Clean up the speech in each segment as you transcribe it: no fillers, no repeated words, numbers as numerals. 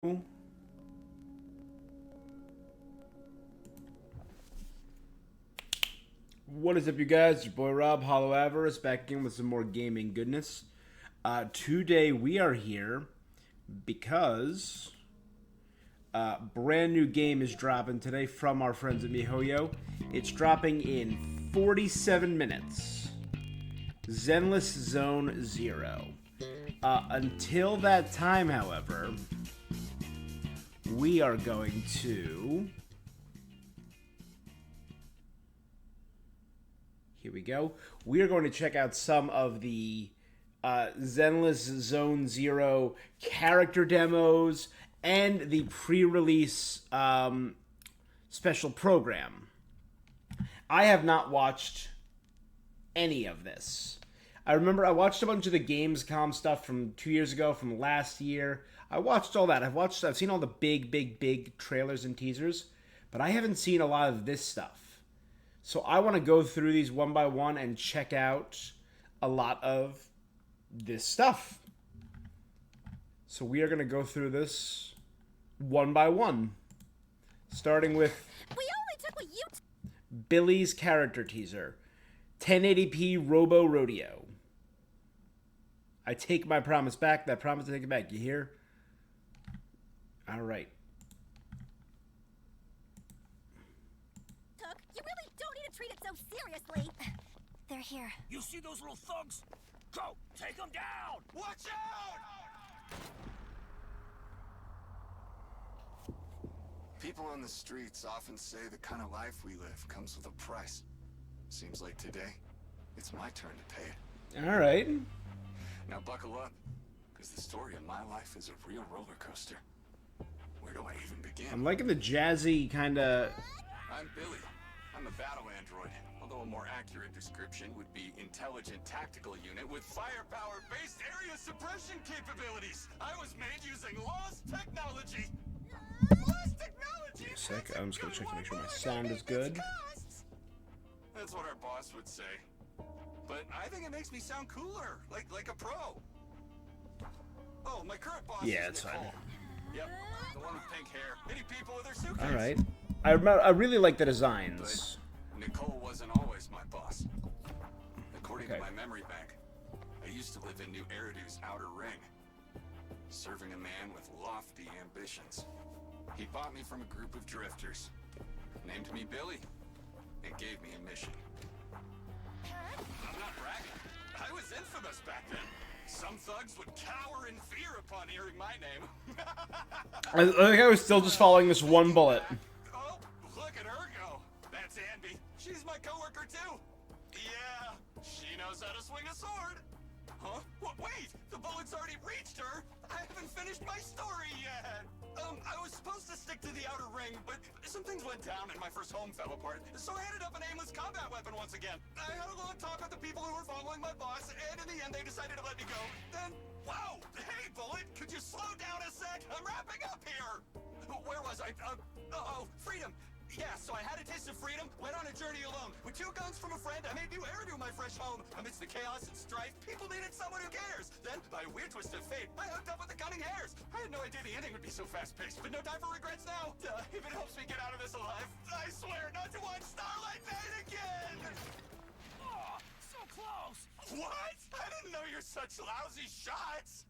What is up, you guys? Your boy Rob, Hollow Avarice, back in with some more gaming goodness. Today we are here because brand new game is dropping today from our friends at MiHoYo. It's dropping in 47 minutes. Zenless Zone 0. Until that time, however, we are going to... Here we go. We are going to check out some of the Zenless Zone 0 character demos and the pre-release special program. I have not watched any of this. I remember I watched a bunch of the Gamescom stuff from 2 years ago, from last year. I watched all that. I've seen all the big trailers and teasers, but I haven't seen a lot of this stuff. So I want to go through these one by one and check out a lot of this stuff. So we are going to go through this one by one. Starting with Billy's character teaser. 1080p Robo Rodeo. I take my promise back. That promise to take it back. You hear? All right. You really don't need to treat it so seriously. They're here. You see those little thugs? Go! Take them down! Watch out! People on the streets often say the kind of life we live comes with a price. Seems like today, it's my turn to pay it. All right. Now buckle up, because the story of my life is a real roller coaster. Where do I even begin? I'm liking the jazzy kind of... I'm Billy. I'm a battle android, although a more accurate description would be intelligent tactical unit with firepower-based area suppression capabilities. I was made using lost technology. Lost technology! Wait a sec, I'm just going to check to make sure my sound is good. That's what our boss would say. But I think it makes me sound cooler, like a pro. Oh, my current boss is Yeah, it's fine. Nicole. Yep, the one with pink hair. Hitting people with her suitcase. All right. I really like the designs. But Nicole wasn't always my boss. According to my memory bank, I used to live in New Eridu's outer ring, serving a man with lofty ambitions. He bought me from a group of drifters, named me Billy, and gave me a mission. I'm not bragging. I was infamous back then. Some thugs would cower in fear upon hearing my name. I think I was still just following this one bullet. Oh, look at her go. That's Andy. She's my coworker too. Yeah, she knows how to swing a sword. Huh? Wait, the bullet's already reached her. I haven't finished my story yet. I was supposed to stick to the outer ring, but some things went down and my first home fell apart. So I ended up an aimless combat weapon once again. I had a long talk with the people who were following my boss, and in the end they decided to let me go. Then, wow, hey Bullet, could you slow down a sec? I'm wrapping up here. Where was I? Freedom. Yeah, so I had a taste of freedom, went on a journey alone. With 2 guns from a friend, I made New Eridu my fresh home. Amidst the chaos and strife, people needed someone who cares. Then, by a weird twist of fate, I hooked up with the Cunning Hares. I had no idea the ending would be so fast-paced, but no time for regrets now. If it helps me get out of this alive, I swear not to watch Starlight Night again! Oh, so close! What? I didn't know you're such lousy shots!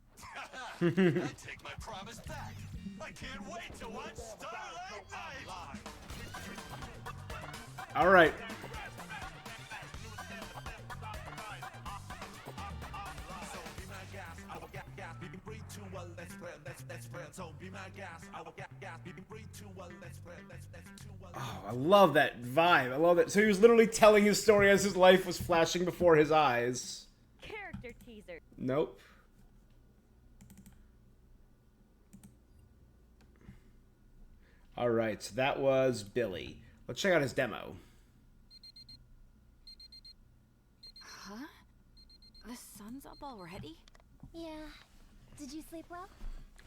I take my promise back. I can't wait to watch Starlight Night! All right. Oh, I love that vibe. I love it. So he was literally telling his story as his life was flashing before his eyes. Character teaser. Nope. All right, so that was Billy. Let's check out his demo. Huh? The sun's up already? Yeah. Did you sleep well?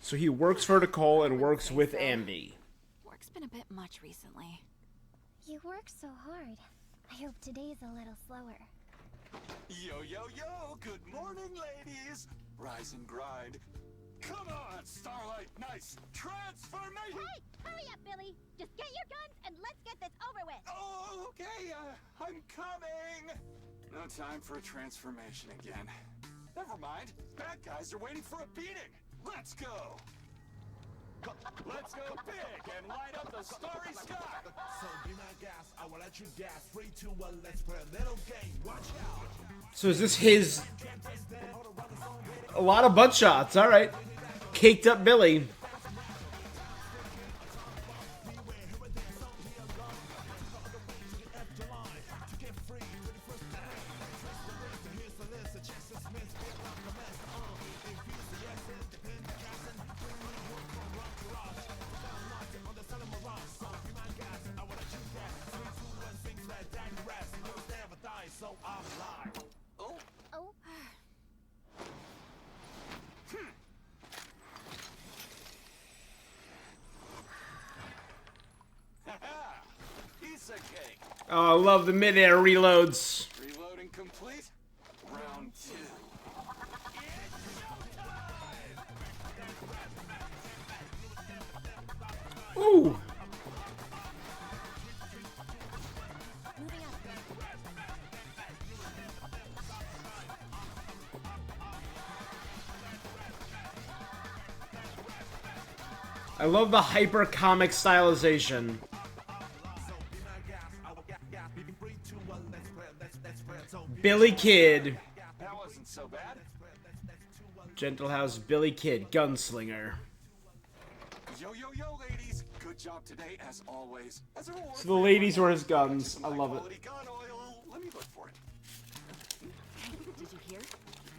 So he works for Nicole and works with Ambi. Work's been a bit much recently. You work so hard. I hope today's a little slower. Yo, yo, yo! Good morning, ladies! Rise and grind. Come on, Starlight. Nice transformation. Hey, hurry up, Billy. Just get your guns and let's get this over with. Oh, okay. I'm coming. No time for a transformation again. Never mind. Bad guys are waiting for a beating. Let's go. Let's go big and light up the starry sky. So be my gas, I will let you gas. 3, 2, 1, let's play a little game. Watch out. So is this his? A lot of butt shots. All right, caked up Billy. Oh, Piece of cake. Oh, I love the midair reloads. Reloading complete. Round 2. Ooh. Moving up. I love the hyper comic stylization. Billy Kid. That wasn't so bad. Gentle House Billy Kid, gunslinger. Yo, yo, yo, ladies. Good job today, as always. As a reward So the ladies were his guns. I love it. quality gun oil. Let me look for it. Hey, did you hear?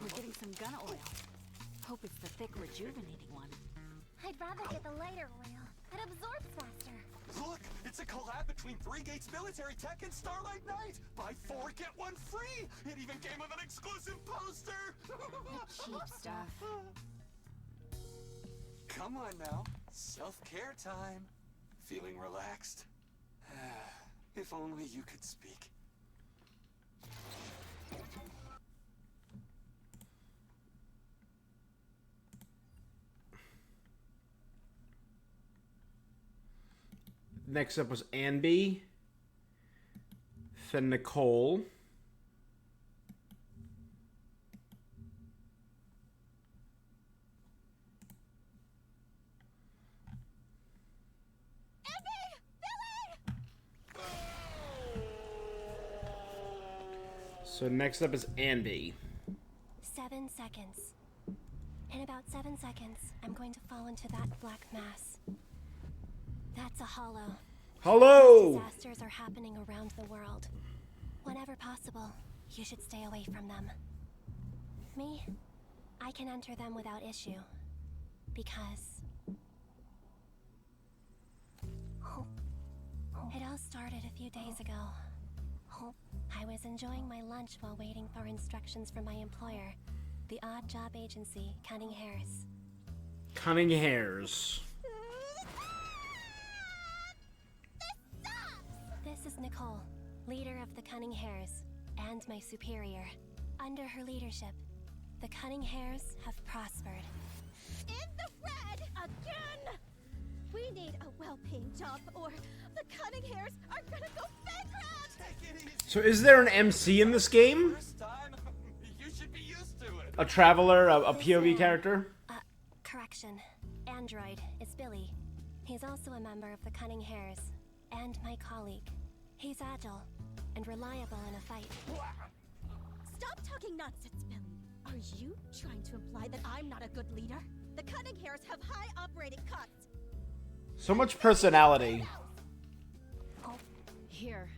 We're getting some gun oil. Hope it's the thick, rejuvenating one. I'd rather get the lighter oil. It absorbs faster. Look, it's a collab between Three Gates Military Tech and Starlight Knight. Buy 4, get 1 free. It even came with an exclusive poster. Cheap stuff. Come on now, self-care time. Feeling relaxed? If only you could speak. Next up was Anby. Then Nicole. So next up is Anby. 7 seconds. In about 7 seconds, I'm going to fall into that black mass. That's a hollow. Hello! Disasters are happening around the world. Whenever possible, you should stay away from them. Me, I can enter them without issue. Because... It all started a few days ago. I was enjoying my lunch while waiting for instructions from my employer, the odd job agency, Cunning Hairs. Cunning Hairs. This is Nicole, leader of the Cunning Hairs, and my superior. Under her leadership, the Cunning Hairs have prospered. In the red again! We need a well-paying job, or the Cunning Hairs are gonna go bankrupt! Take it easy. So is there an MC in this game? First time, you should be used to it. A traveler, a POV character? Correction. Android is Billy. He's also a member of the Cunning Hairs, and my colleague. He's agile and reliable in a fight. Stop talking nonsense, Billy. Are you trying to imply that I'm not a good leader? The Cunning Hairs have high operating costs. So much personality. Here.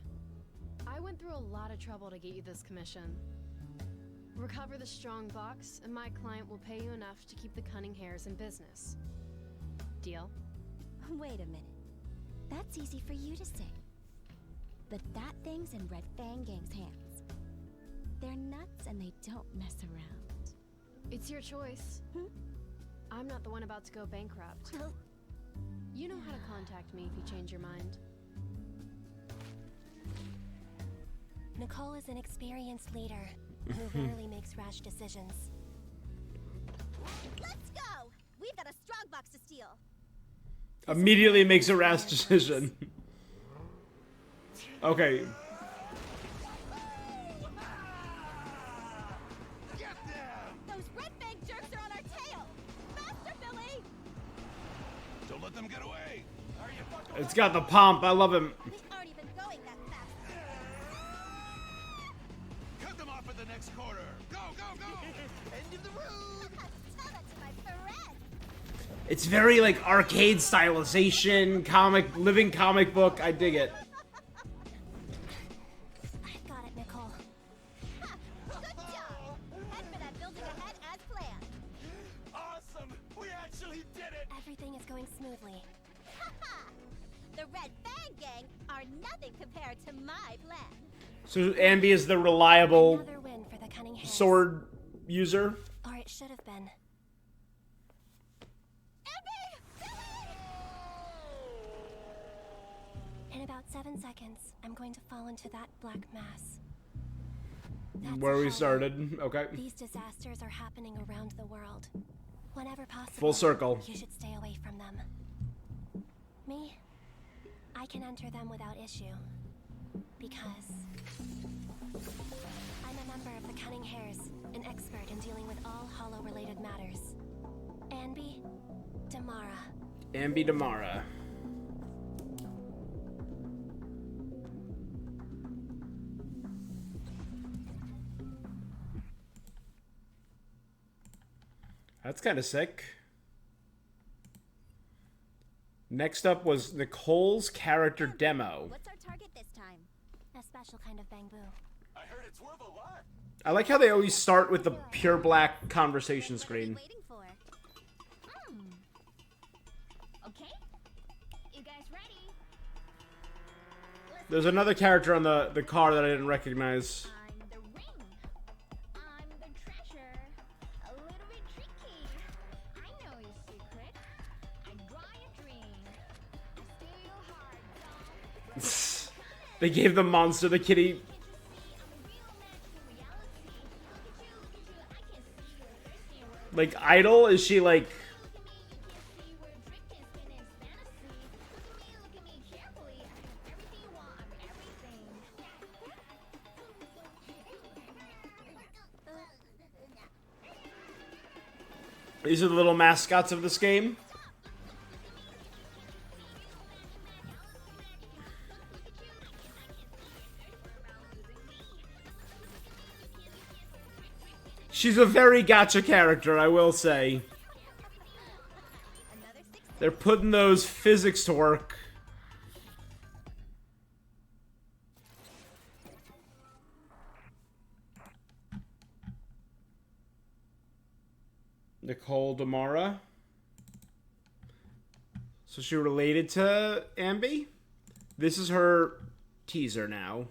I went through a lot of trouble to get you this commission. Recover the strong box, and my client will pay you enough to keep the Cunning Hairs in business. Deal? Wait a minute. That's easy for you to say. But that thing's in Red Fang Gang's hands. They're nuts and they don't mess around. It's your choice. I'm not the one about to go bankrupt. You know how to contact me if you change your mind. Nicole is an experienced leader who rarely makes rash decisions. Let's go! Immediately makes a rash decision. Okay. Those red fang jerks are on our tail! Faster, Billy! Don't let them get away. Are you fucking? It's got the pomp. I love him. We aren't even going that fast. Cut them off at the next corner. Go, go, go! End of the road. Tell that to my friend. It's very like arcade stylization, living comic book. I dig it. I've got it, Nicole. Ha! Good job! Head for that building ahead as planned. Awesome! We actually did it! Everything is going smoothly. Ha ha! The Red Fang Gang are nothing compared to my plan. So Ambi is the reliable Another win for the cunning hands. sword user. Or it should have been. In about 7 seconds, I'm going to fall into that black mass. That's Where a we hollow. started. Okay. These disasters are happening around the world. Whenever possible, Full circle. you should stay away from them. Me, I can enter them without issue. Because I'm a member of the Cunning Hares, an expert in dealing with all hollow-related matters. Anby, Damara. Ambi Damara. That's kind of sick. Next up was Nicole's character demo. What's our target this time? A special kind of bamboo. I heard it's worth a lot. I like how they always start with the pure black conversation What are screen. we waiting for? Okay. You guys ready? There's another character on the car that I didn't recognize. I'm the ring. I'm the treasure. A little bit tricky. I know your secret. I draw your dream. I steal your heart, doll. They gave the monster the kitty. I'm a real match for reality. Look at you. I can see you're thirsty and we're Like idol? Is she like? look at me. You can see we're drifting, spinning fantasy. Look at me carefully. I have everything you want. I'm everything. These are the little mascots of this game. She's a very gotcha character, I will say. They're putting those physics to work. Nicole Damara. So she related to Ambi? This is her teaser now.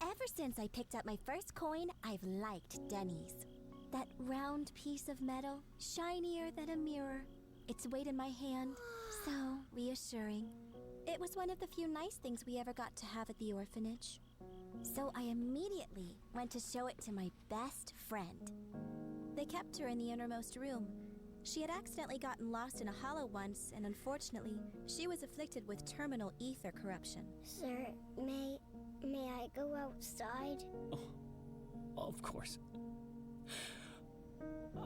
Ever since I picked up my first coin, I've liked Denny's. That round piece of metal, shinier than a mirror. Its weight in my hand, so reassuring. It was one of the few nice things we ever got to have at the orphanage. So I immediately went to show it to my best friend. They kept her in the innermost room. She had accidentally gotten lost in a hollow once, and unfortunately, she was afflicted with terminal ether corruption. Sir, may I go outside? Of course.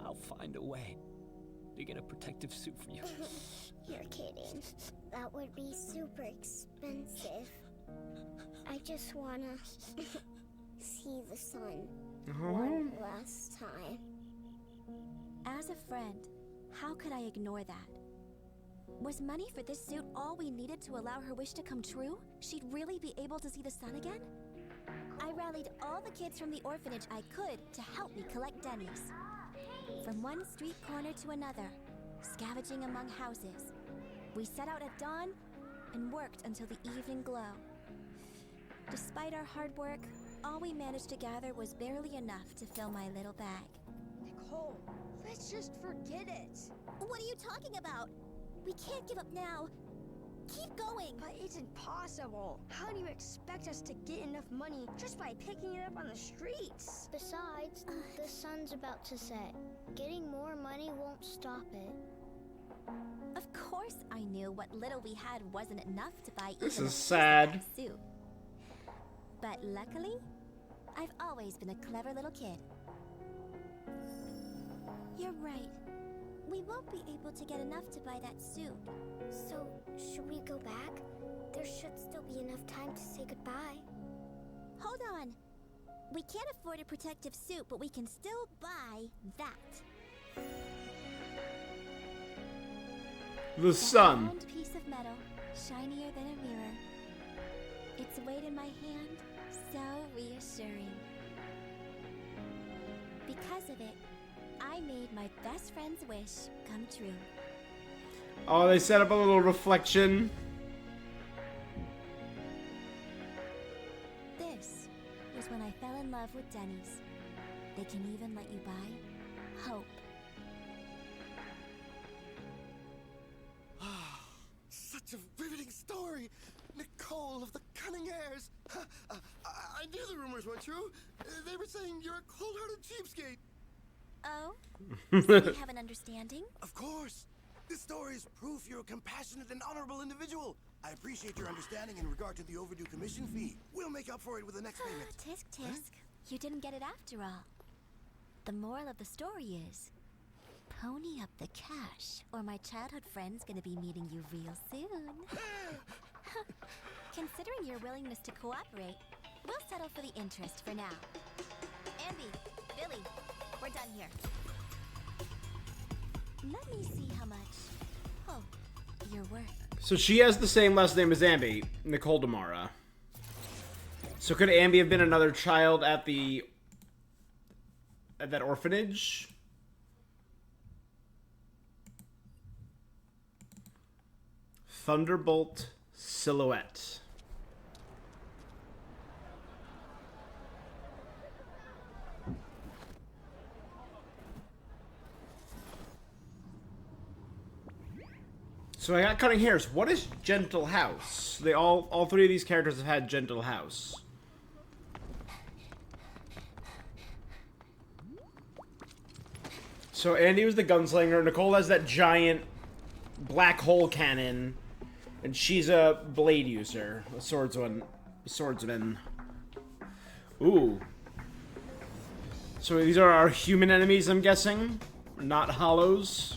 I'll find a way to get a protective suit for you. You're kidding. That would be super expensive. I just wanna see the sun one last time. As a friend, how could I ignore that? Was money for this suit all we needed to allow her wish to come true? She'd really be able to see the sun again? I rallied all the kids from the orphanage I could to help me collect Denny's. From one street corner to another, scavenging among houses. We set out at dawn and worked until the evening glow. Despite our hard work, all we managed to gather was barely enough to fill my little bag. Nicole, let's just forget it. What are you talking about? We can't give up now. Keep going. But it's impossible. How do you expect us to get enough money just by picking it up on the streets? Besides, the sun's about to set. Getting more money won't stop it. Of course I knew what little we had wasn't enough to buy This even is a piece of sad. that suit. But luckily, I've always been a clever little kid. You're right. We won't be able to get enough to buy that suit. So, should we go back? There should still be enough time to say goodbye. Hold on. We can't afford a protective suit, but we can still buy that. The sun. Round piece of metal, shinier than a mirror. Its weight in my hand, so reassuring. Because of it, I made my best friend's wish come true. Oh, they set up a little reflection. This was when I fell in love with Denny's. They can even let you buy hope. Such a riveting story! Nicole of the Cunning Heirs! I knew the rumors weren't true. They were saying you're a cold-hearted cheapskate. Oh? So we have an understanding? Of course! This story is proof you're a compassionate and honorable individual. I appreciate your understanding in regard to the overdue commission fee. We'll make up for it with the next payment. Tisk tisk. You didn't get it after all. The moral of the story is, pony up the cash, or my childhood friend's gonna be meeting you real soon. Considering your willingness to cooperate, we'll settle for the interest for now. Ambi, Billy, we're done here. Let me see how much. Oh, you're worth. So she has the same last name as Ambi, Nicole Damara. So could Ambi have been another child at that orphanage? Thunderbolt silhouette. So I got Cutting Hairs. What is Gentle House? They all three of these characters have had Gentle House. So Andy was the gunslinger. Nicole has that giant black hole cannon, and she's a blade user, a swordsman. Ooh. So these are our human enemies, I'm guessing, not hollows.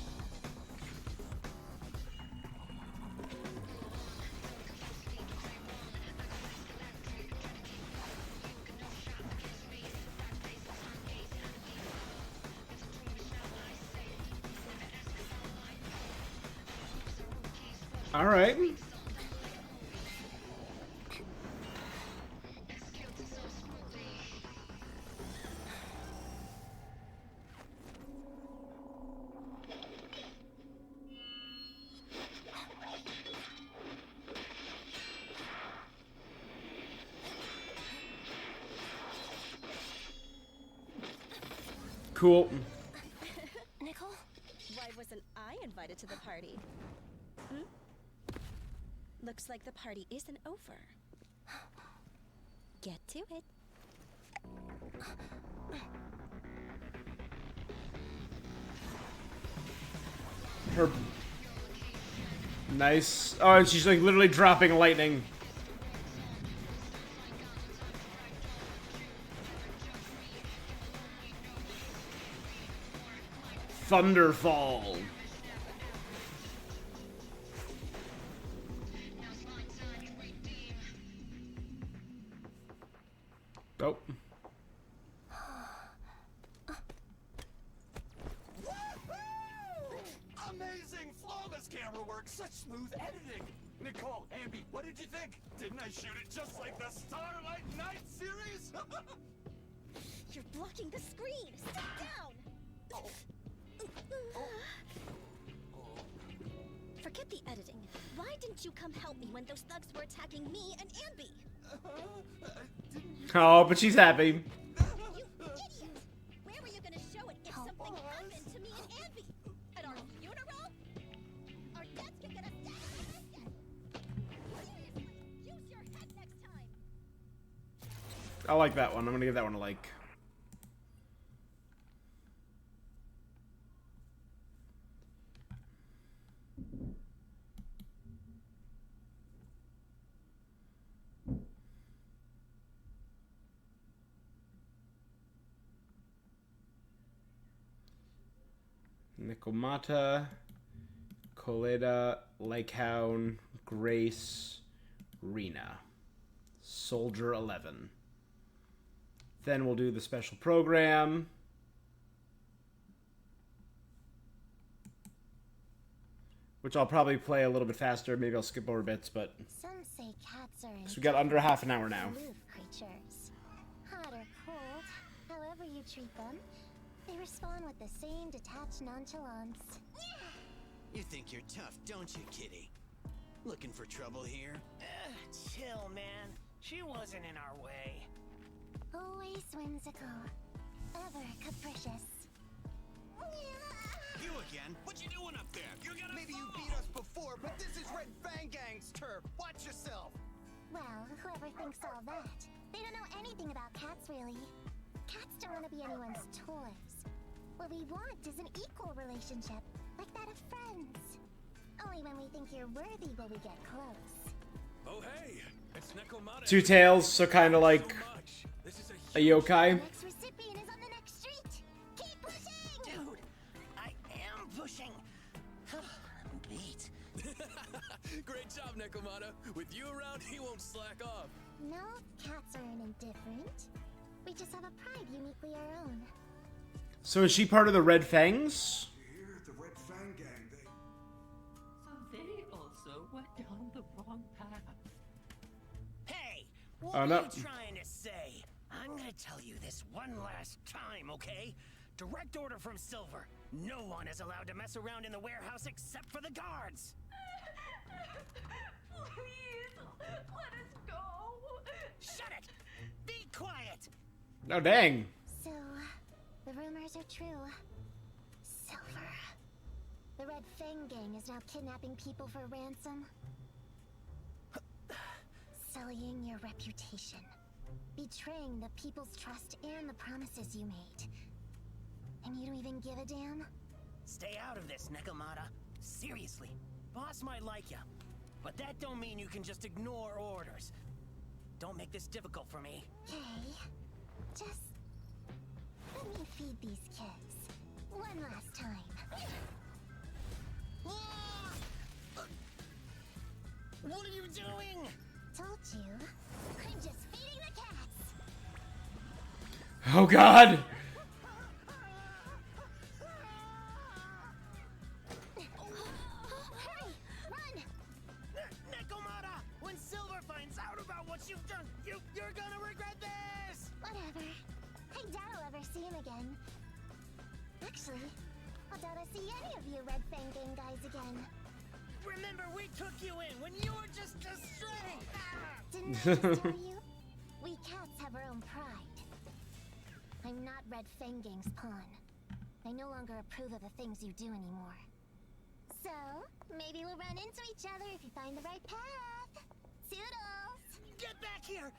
All right. Cool. Nicole? Why wasn't I invited to the party? Looks like the party isn't over. Get to it. Her. Nice. Oh, and she's like literally dropping lightning. Thunderfall. Oh. Amazing, flawless camera work, such smooth editing. Nicole, Ambi, what did you think? Didn't I shoot it just like the Starlight Night series? You're blocking the screen! Step down! Forget the editing. Why didn't you come help me when those thugs were attacking me and Ambi? Oh, but she's happy. You idiot! Where were you gonna show it if something happened to me and Ambi? At our funeral? Our dads can get us dead! Seriously, use your head next time! I like that one. I'm gonna give that one a like. Nikomata, Koleda, Lakehound, Grace, Rena. Soldier 11. Then we'll do the special program. Which I'll probably play a little bit faster. Maybe I'll skip over bits, but... Some say cats are So we got under half an hour now. aloof creatures. Hot or cold, however you treat them, they respond with the same detached nonchalance. You think you're tough, don't you, kitty? Looking for trouble here? Chill, man. She wasn't in our way. Always whimsical, ever capricious. You again? What you doing up there? You're gonna Maybe you beat us before, but this is Red Fang Gang's turf. Watch yourself. Well, whoever thinks all that, they don't know anything about cats, really. Cats don't want to be anyone's toys. What we want is an equal relationship, like that of friends. Only when we think you're worthy will we get close. Oh hey, it's Nekomata. Two tails, so kind of like This is a yokai. Next recipient is on the next street. Keep pushing! Dude, I am pushing. I'm beat. Great job, Nekomata. With you around, he won't slack off. No, cats aren't indifferent. We just have a pride uniquely our own. So is she part of the Red Fangs? Here, the Red Fang Gang, they... So they also went down the wrong path. Hey, what Oh, are no. you trying to say? I'm gonna tell you this one last time, okay? Direct order from Silver. No one is allowed to mess around in the warehouse except for the guards. Please, let us go. Shut it! Be quiet! Oh, dang. So, the rumors are true. Silver. The Red Fang Gang is now kidnapping people for ransom. Sullying your reputation. Betraying the people's trust and the promises you made. And you don't even give a damn? Stay out of this, Nekomata. Seriously, boss might like you, but that don't mean you can just ignore orders. Don't make this difficult for me. Okay. Just let me feed these kids. One last time. What are you doing? Told you. I'm just feeding the cats. Oh, God. Hurry! Run! Nekomata! When Silver finds out about what you've done, you're gonna regret this! Whatever. I doubt I'll ever see him again. Actually, I doubt I'll see any of you Red Fang Gang guys again. Remember, we took you in when you were just a string! Didn't I just tell you? We cats have our own pride. I'm not Red Fang Gang's pawn. I no longer approve of the things you do anymore. So, maybe we'll run into each other if you find the right path. Toodles! Get back here!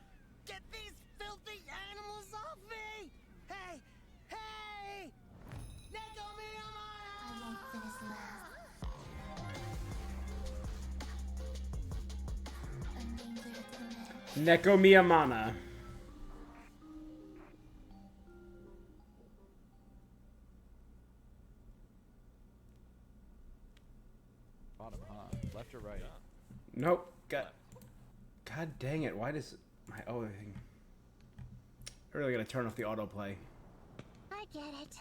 Get these filthy animals off me! Hey! Hey! I won't finish last. Neko Miyamana. Bottom, huh? Left or right? Nope. God dang it. Why does my thing... I really gotta turn off the autoplay. I get it.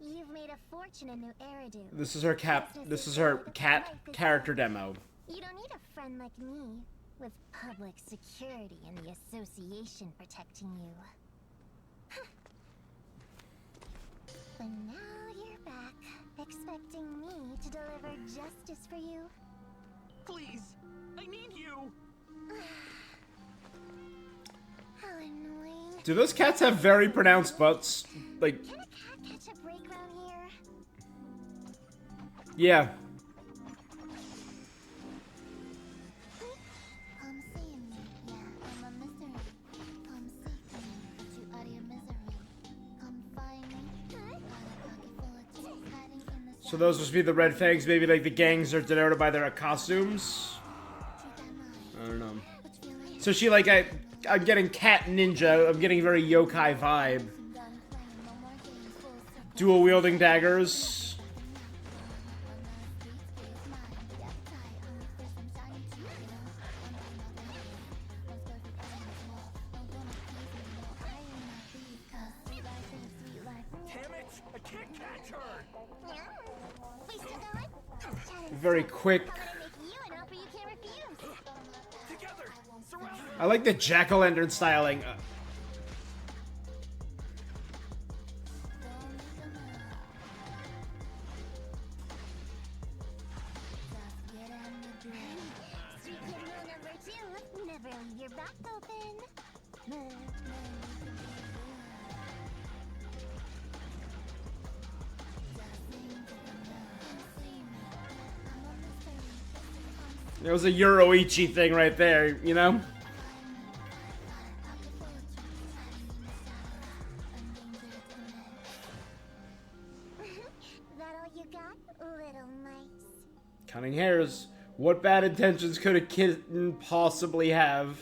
You've made a fortune in new Eridu. This is her cat character demo. You don't need a friend like me, with public security and the association protecting you. But now you're back, expecting me to deliver justice for you. Please! I need you! How annoying. Do those cats have very pronounced butts? Like, Can a cat catch a break around here? yeah. Come seeing me, yeah, I'm a mystery. Come seek me, put you out of your misery. Come find me, got a pocket full of keys hiding in the So those must be the Red Fangs. Maybe like the gangs are denoted by their costumes. I don't know. So she like I'm getting cat ninja. I'm getting very yokai vibe. Dual wielding daggers. very quick. I like the jack-o'-lantern styling. It was a Euroichi thing right there, you know? That all you got, little mice? Cunning hairs. What bad intentions could a kitten possibly have?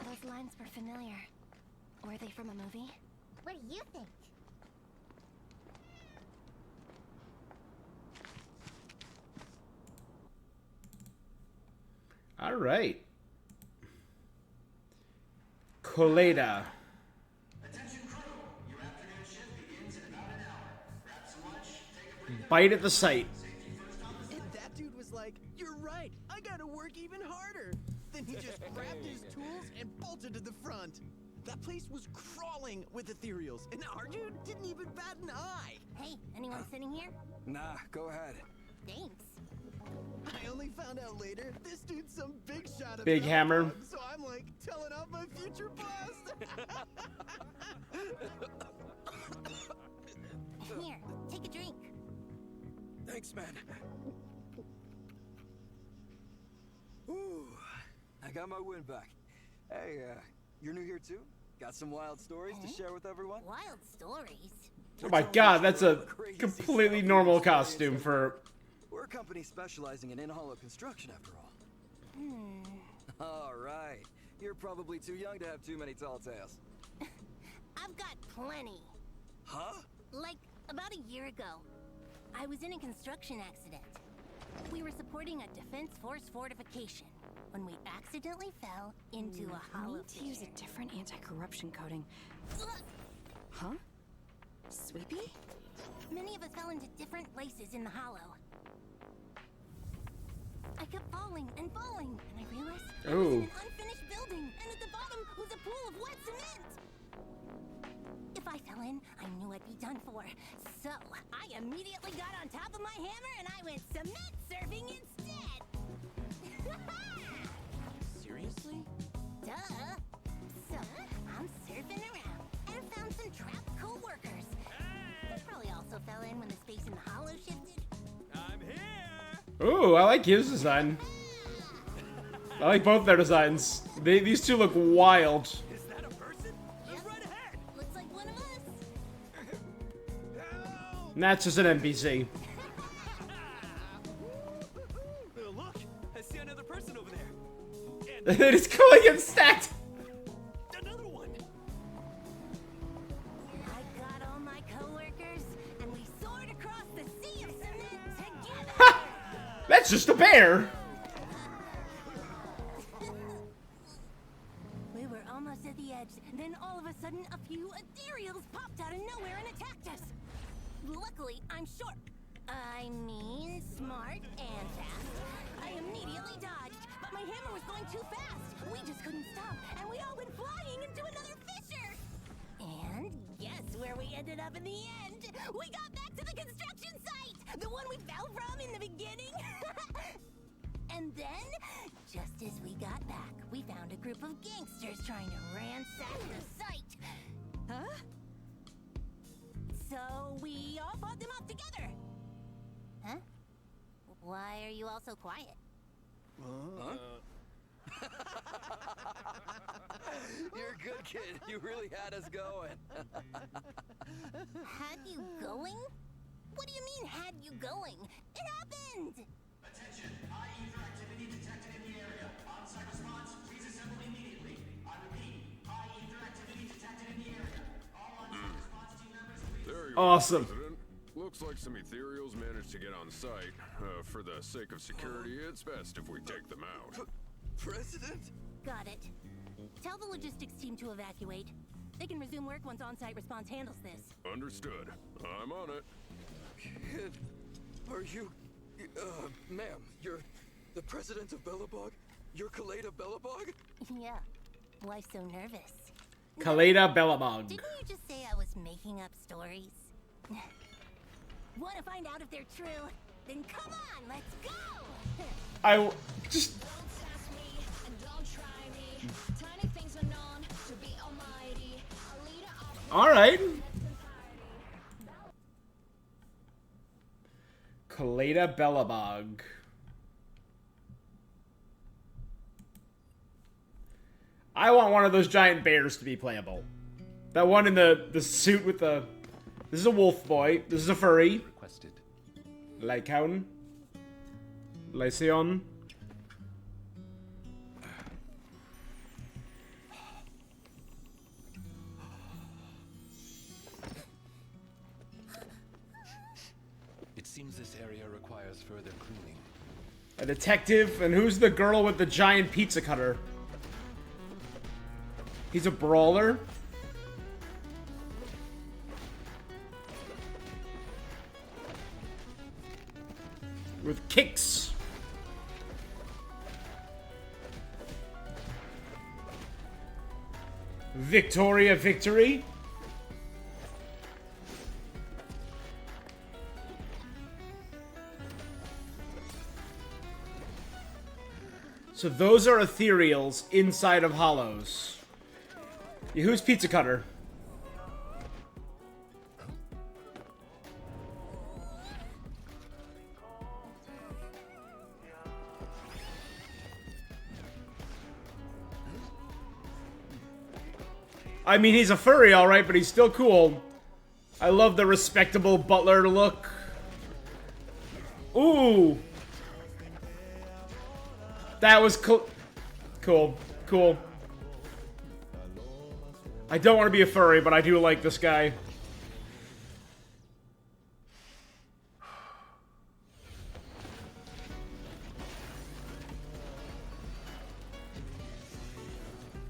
Those lines were familiar. Were they from a movie? What do you think? All right. Colada. Bite at the sight. And that dude was like, "You're right, I gotta work even harder." Then he just grabbed his tools and bolted to the front. That place was crawling with ethereals, and our dude didn't even bat an eye. Hey, anyone sitting here? Nah, go ahead. Thanks. I only found out later this dude's some big shot of Big hammer. dog, so I'm like telling out my future boss. Here, take a drink. Thanks, man. Ooh, I got my win back. Hey, you're new here too? Got some wild stories to share with everyone? Wild stories? Oh my god, that's a completely normal costume for... We're a company specializing in in-hollow construction, after all. All right. You're probably too young to have too many tall tales. I've got plenty. Huh? Like, about a year ago, I was in a construction accident. We were supporting a Defense Force fortification when we accidentally fell into a hollow need to use a different anti-corruption coating. Huh? Sweepy? Many of us fell into different places in the hollow. I kept falling and falling, and I realized I was in an unfinished building, and at the bottom was a pool of wet cement. If I fell in, I knew I'd be done for. So I immediately got on top of my hammer and I went cement surfing instead. Seriously? Duh. So I'm surfing around and found some trapped co-workers. They probably also fell in when the space in the hollow shifted. I'm here. Ooh, I like his design. I like both their designs. These two look wild. Is that a person? Yep. Right ahead. Looks like one of us. And that's just an NPC. Look, I see another person over there. They just go like it's stacked. Another one. I got all my co-workers and we soared across the sea of cement together. That's just a bear. We were almost at the edge. Then all of a sudden, a few ethereals popped out of nowhere and attacked us. Luckily, I'm short. I mean, smart and fast. I immediately dodged, but my hammer was going too fast. We just couldn't stop, and we all went flying into another fissure. And guess where we ended up in the end? We got back to the construction site, the one we fell from in the beginning. And then, just as we got back, we found a group of gangsters trying to ransack the site. Huh? So we all fought them off together. Huh? Why are you all so quiet? Huh? You're a good kid. You really had us going. Had you going? What do you mean, had you going? It happened! Attention, high ether activity detected in the area. On-site response, please assemble immediately. I repeat, high ether activity detected in the area. All on-site response team members, please... There you Awesome. are, President. Looks like some ethereals managed to get on site. For the sake of security, it's best if we take them out. President? Got it. Tell the logistics team to evacuate. They can resume work once on-site response handles this. Understood. I'm on it. Kid, Are you... ma'am, you're the president of Bellabog? You're Kaleda Bellabog? Yeah. Why so nervous? Kaleda Bellabog. Didn't you just say I was making up stories? Want to find out if they're true? Then come on, let's go! Just... Alright. Kaleda Bellabog. I want one of those giant bears to be playable. That one in the suit with the... This is a wolf boy. This is a furry. Requested. Lycaon. Lycaon. It seems this area requires further cleaning. A detective, and who's the girl with the giant pizza cutter? He's a brawler. With kicks. Victoria Victory. So those are ethereals inside of hollows. Yeah, who's Pizza Cutter? I mean, he's a furry, alright, but he's still cool. I love the respectable butler look. Ooh! That was cool. Cool. I don't want to be a furry, but I do like this guy.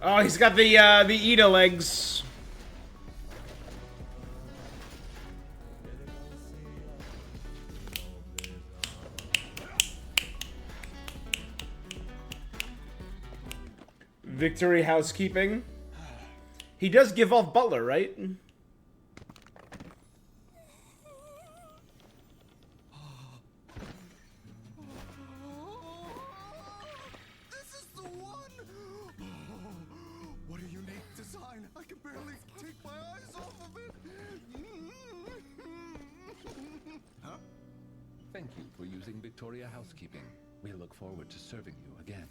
Oh, he's got the Ida legs. Victory housekeeping. He does give off butler, right? This is the one! What a unique design! I can barely take my eyes off of it! Huh? Thank you for using Victoria Housekeeping. We look forward to serving you again.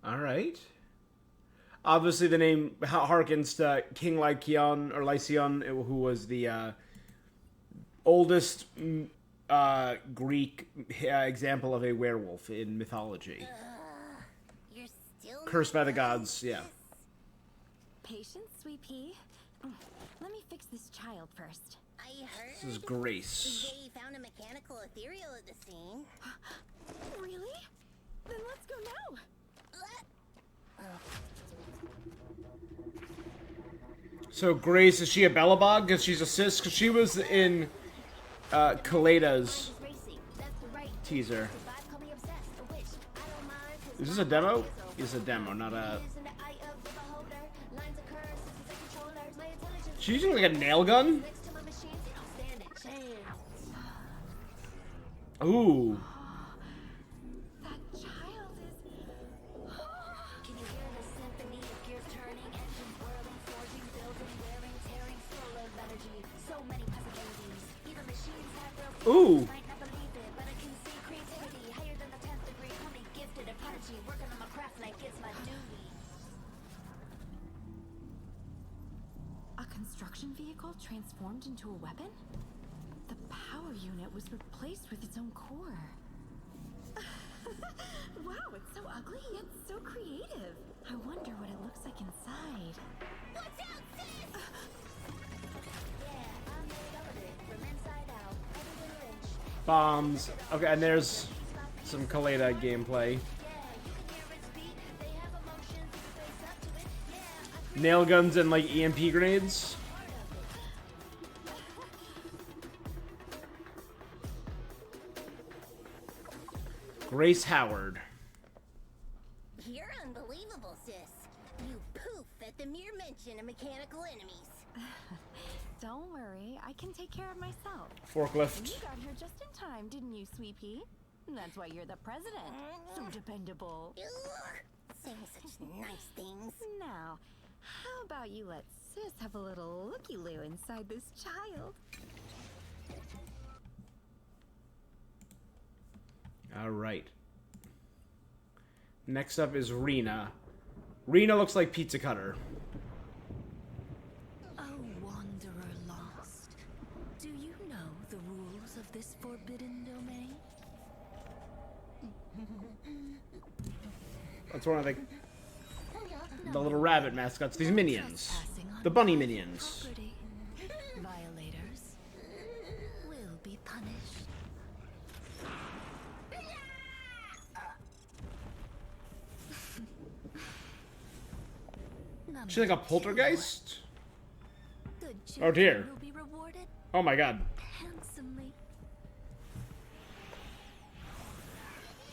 Alright. Obviously the name harkens to King Lycaon, or Lycaon, who was the oldest Greek example of a werewolf in mythology. You're still Cursed by the gods, yeah. Patience, sweet pea. Let me fix this child first. I heard This is Grace. they found a mechanical ethereal at the scene. Really? Then let's go now. So Grace, is she a Bellabog? Because she's a sis? Because she was in Kaleda's teaser. Is this a demo? It's a demo, not a... She's using like a nail gun? Ooh. Ooh. A construction vehicle transformed into a weapon? The power unit was replaced with its own core. Wow, it's so ugly yet so creative. I wonder what it looks like inside. Watch out, sis! Yeah, I'm made of it. From inside out. Everything rich. Bombs. Okay, and there's some Kaleda gameplay. Nail guns and like EMP grenades. Grace Howard. You're unbelievable, sis. You poof at the mere mention of mechanical enemies. Don't worry, I can take care of myself. Forklift. You got here just in time, didn't you, Sweet Pea? That's why you're the president. So dependable. Saying such nice things. Now, how about you let sis have a little looky-loo inside this child? All right. Next up is Rena. Rena looks like Pizza Cutter. Oh, wanderer lost. Do you know the rules of this forbidden domain? That's one of the little rabbit mascots. These minions. The bunny minions. Violators will be punished. She's like a poltergeist? Good Oh dear. children will be rewarded Oh my god. handsomely.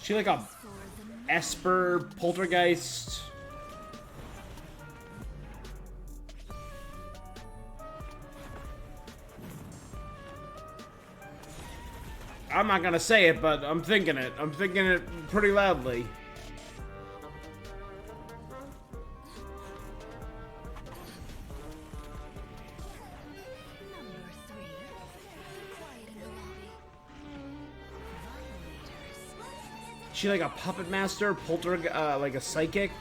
She like a Esper poltergeist. I'm not gonna say it, but I'm thinking it. I'm thinking it pretty loudly. She like a puppet master, like a psychic.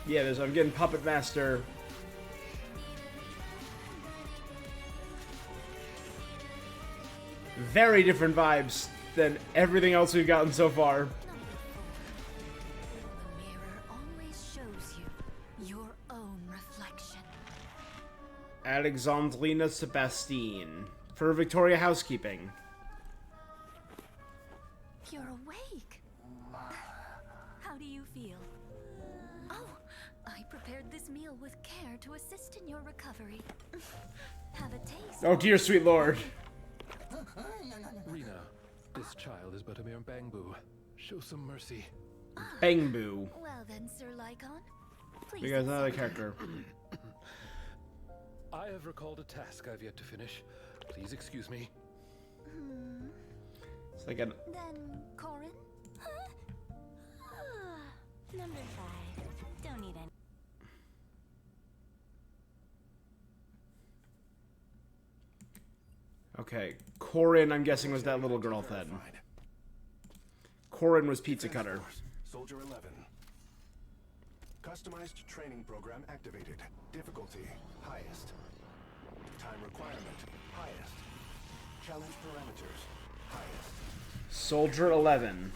Yeah, I'm getting puppet master. Very different vibes than everything else we've gotten so far. The mirror always shows you your own reflection. Alexandrina Sebastine for Victoria Housekeeping. You're awake. How do you feel? Oh, I prepared this meal with care to assist in your recovery. Have a taste. Oh dear sweet lord. Rena, this child is but a mere bangbu. Show some mercy. Bangbu. Well then, Sir Lycon, please. You guys know the character. I have recalled a task I've yet to finish. Please excuse me. It's like an Then, Corin? Number 5. Don't need any. okay. Corin, I'm guessing, was that little girl then. Corin was Pizza Cutter. Soldier 11. Customized training program activated. Difficulty, highest. Time requirement, highest. Challenge parameters, highest. Soldier 11.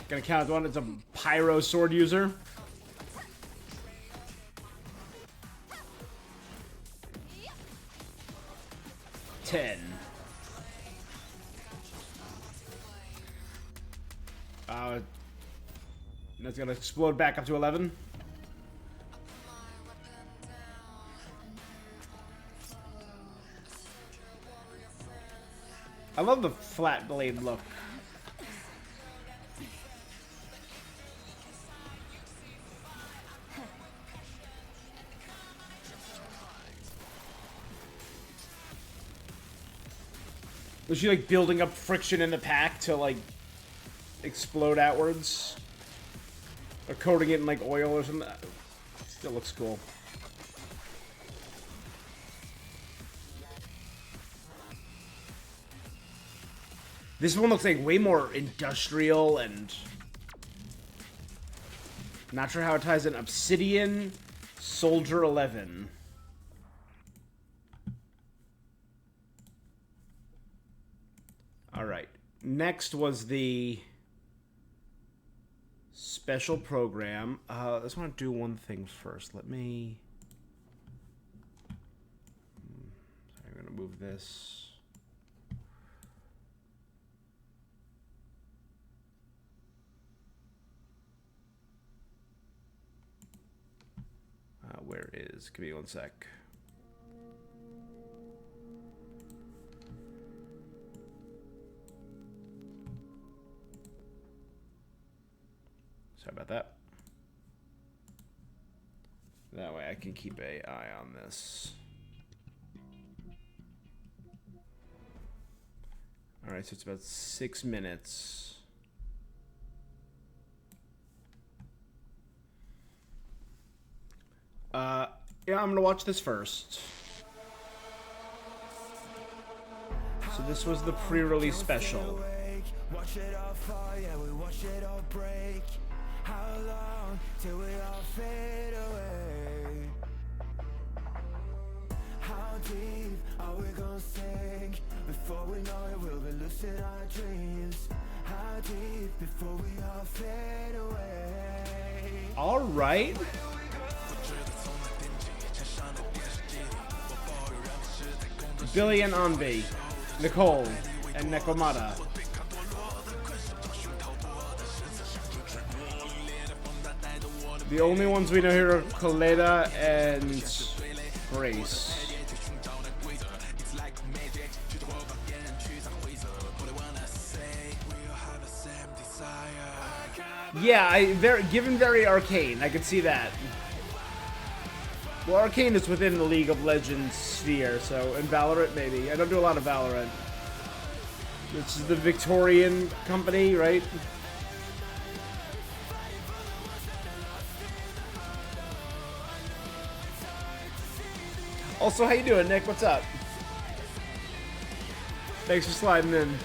Gonna count as one. It's a pyro sword user. Ten. That's gonna explode back up to 11. I love the flat blade look. Was she like building up friction in the pack to like explode outwards? Or coating it in like oil or something? Still looks cool. This one looks like way more industrial and... Not sure how it ties in. Obsidian Soldier 11. Alright. Next was the special program. I just want to do one thing first. Let me... remove this. Where is? Give me one sec. Sorry about that. That way I can keep an eye on this. Alright, so it's about 6 minutes. Yeah, I'm gonna watch this first. So this was the pre-release special. Watch it all fall, yeah, we watch it all break. How long till we all fade away? How deep are we gonna sink? Before we know it, we'll be lucid our dreams. How deep before we all fade away? All right. Billy and Anbi, Nicole, and Nekomata. The only ones we know here are Coletta and Grace. Yeah, given very arcane, I could see that. Well, Arcane is within the League of Legends sphere, so, and Valorant maybe. I don't do a lot of Valorant. This is the Victorian company, right? Also, how you doing, Nick? What's up? Thanks for sliding in.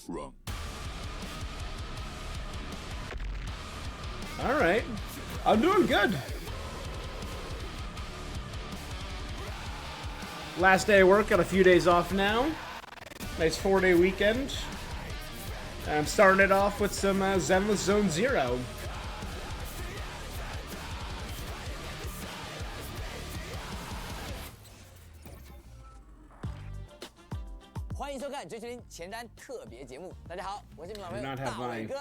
Wrong. All right. I'm doing good. Last day of work, got a few days off now. Nice 4-day weekend. I'm starting it off with some Zenless Zone Zero.欢迎收看《追求林前瞻特别节目》。大家好，我是你们老朋友大伟哥。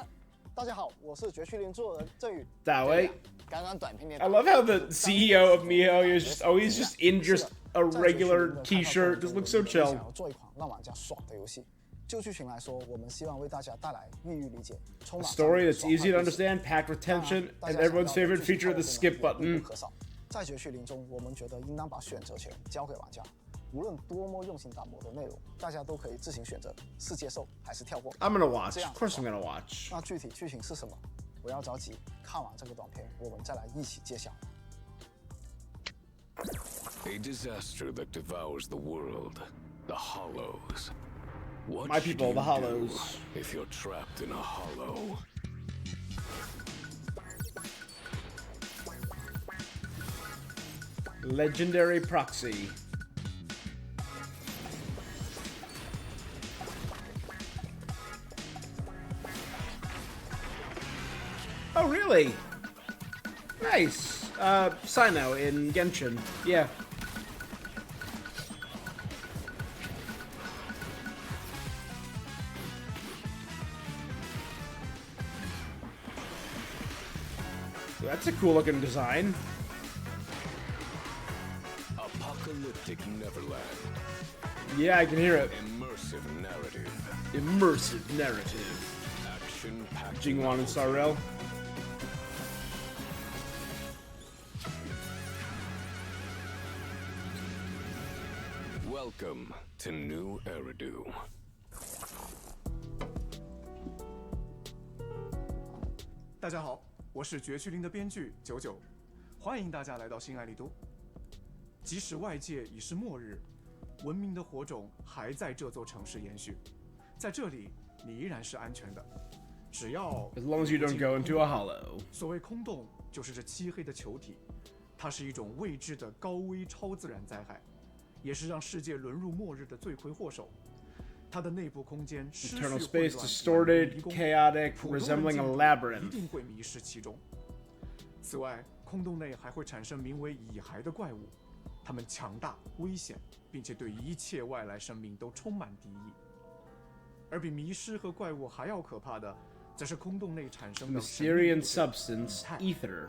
大家好，我是绝区林做人郑宇。大伟。刚刚短片 I love how the CEO of Miho is just always just in just a regular T-shirt, just looks so chill. 想要做一款让玩家爽的游戏。就剧情来说，我们希望为大家带来易于理解、充 A 满 story that's easy to understand, packed with tension, and everyone's favorite feature, the skip button. 在绝区林中，我们觉得应当把选择权交给玩家。无论多么用心打磨的内容，大家都可以自行选择是接受还是跳过。I'm gonna watch. Of course, I'm gonna watch. 那具体剧情是什么？不要着急，看完这个短片，我们再来一起揭晓。A disaster that devours the world, the Hollows. What My people, the should you Hollows. do if you're trapped in a hollow? Legendary proxy. Oh, really? Nice. Sino in Genshin. Yeah. That's a cool looking design. Apocalyptic Neverland. Yeah, I can hear it. Immersive narrative. Immersive narrative. Action-packed. Jingwan and Starrel. Welcome to New Eridu. 大家好，我是绝区林的编剧99，欢迎大家来到新艾利多。即使外界已是末日，文明的火种还在这座城市延续，在这里你依然是安全的，只要 as long as you don't go into a hollow。所谓空洞，就是这漆黑的球体，它是一种未知的高危超自然灾害，也是让世界沦入末日的罪魁祸首。它的内部空间失序混 Internal 乱 space distorted, chaotic, resembling a 一 labyrinth. 定会迷失其中。此外，空洞内还会产生名为蚁骸的怪物，它们强大、危险，并且对一切外来生命都充满敌意。而比迷失和怪物还要可怕的，则是空洞内产生的 Mysterious substance, ether.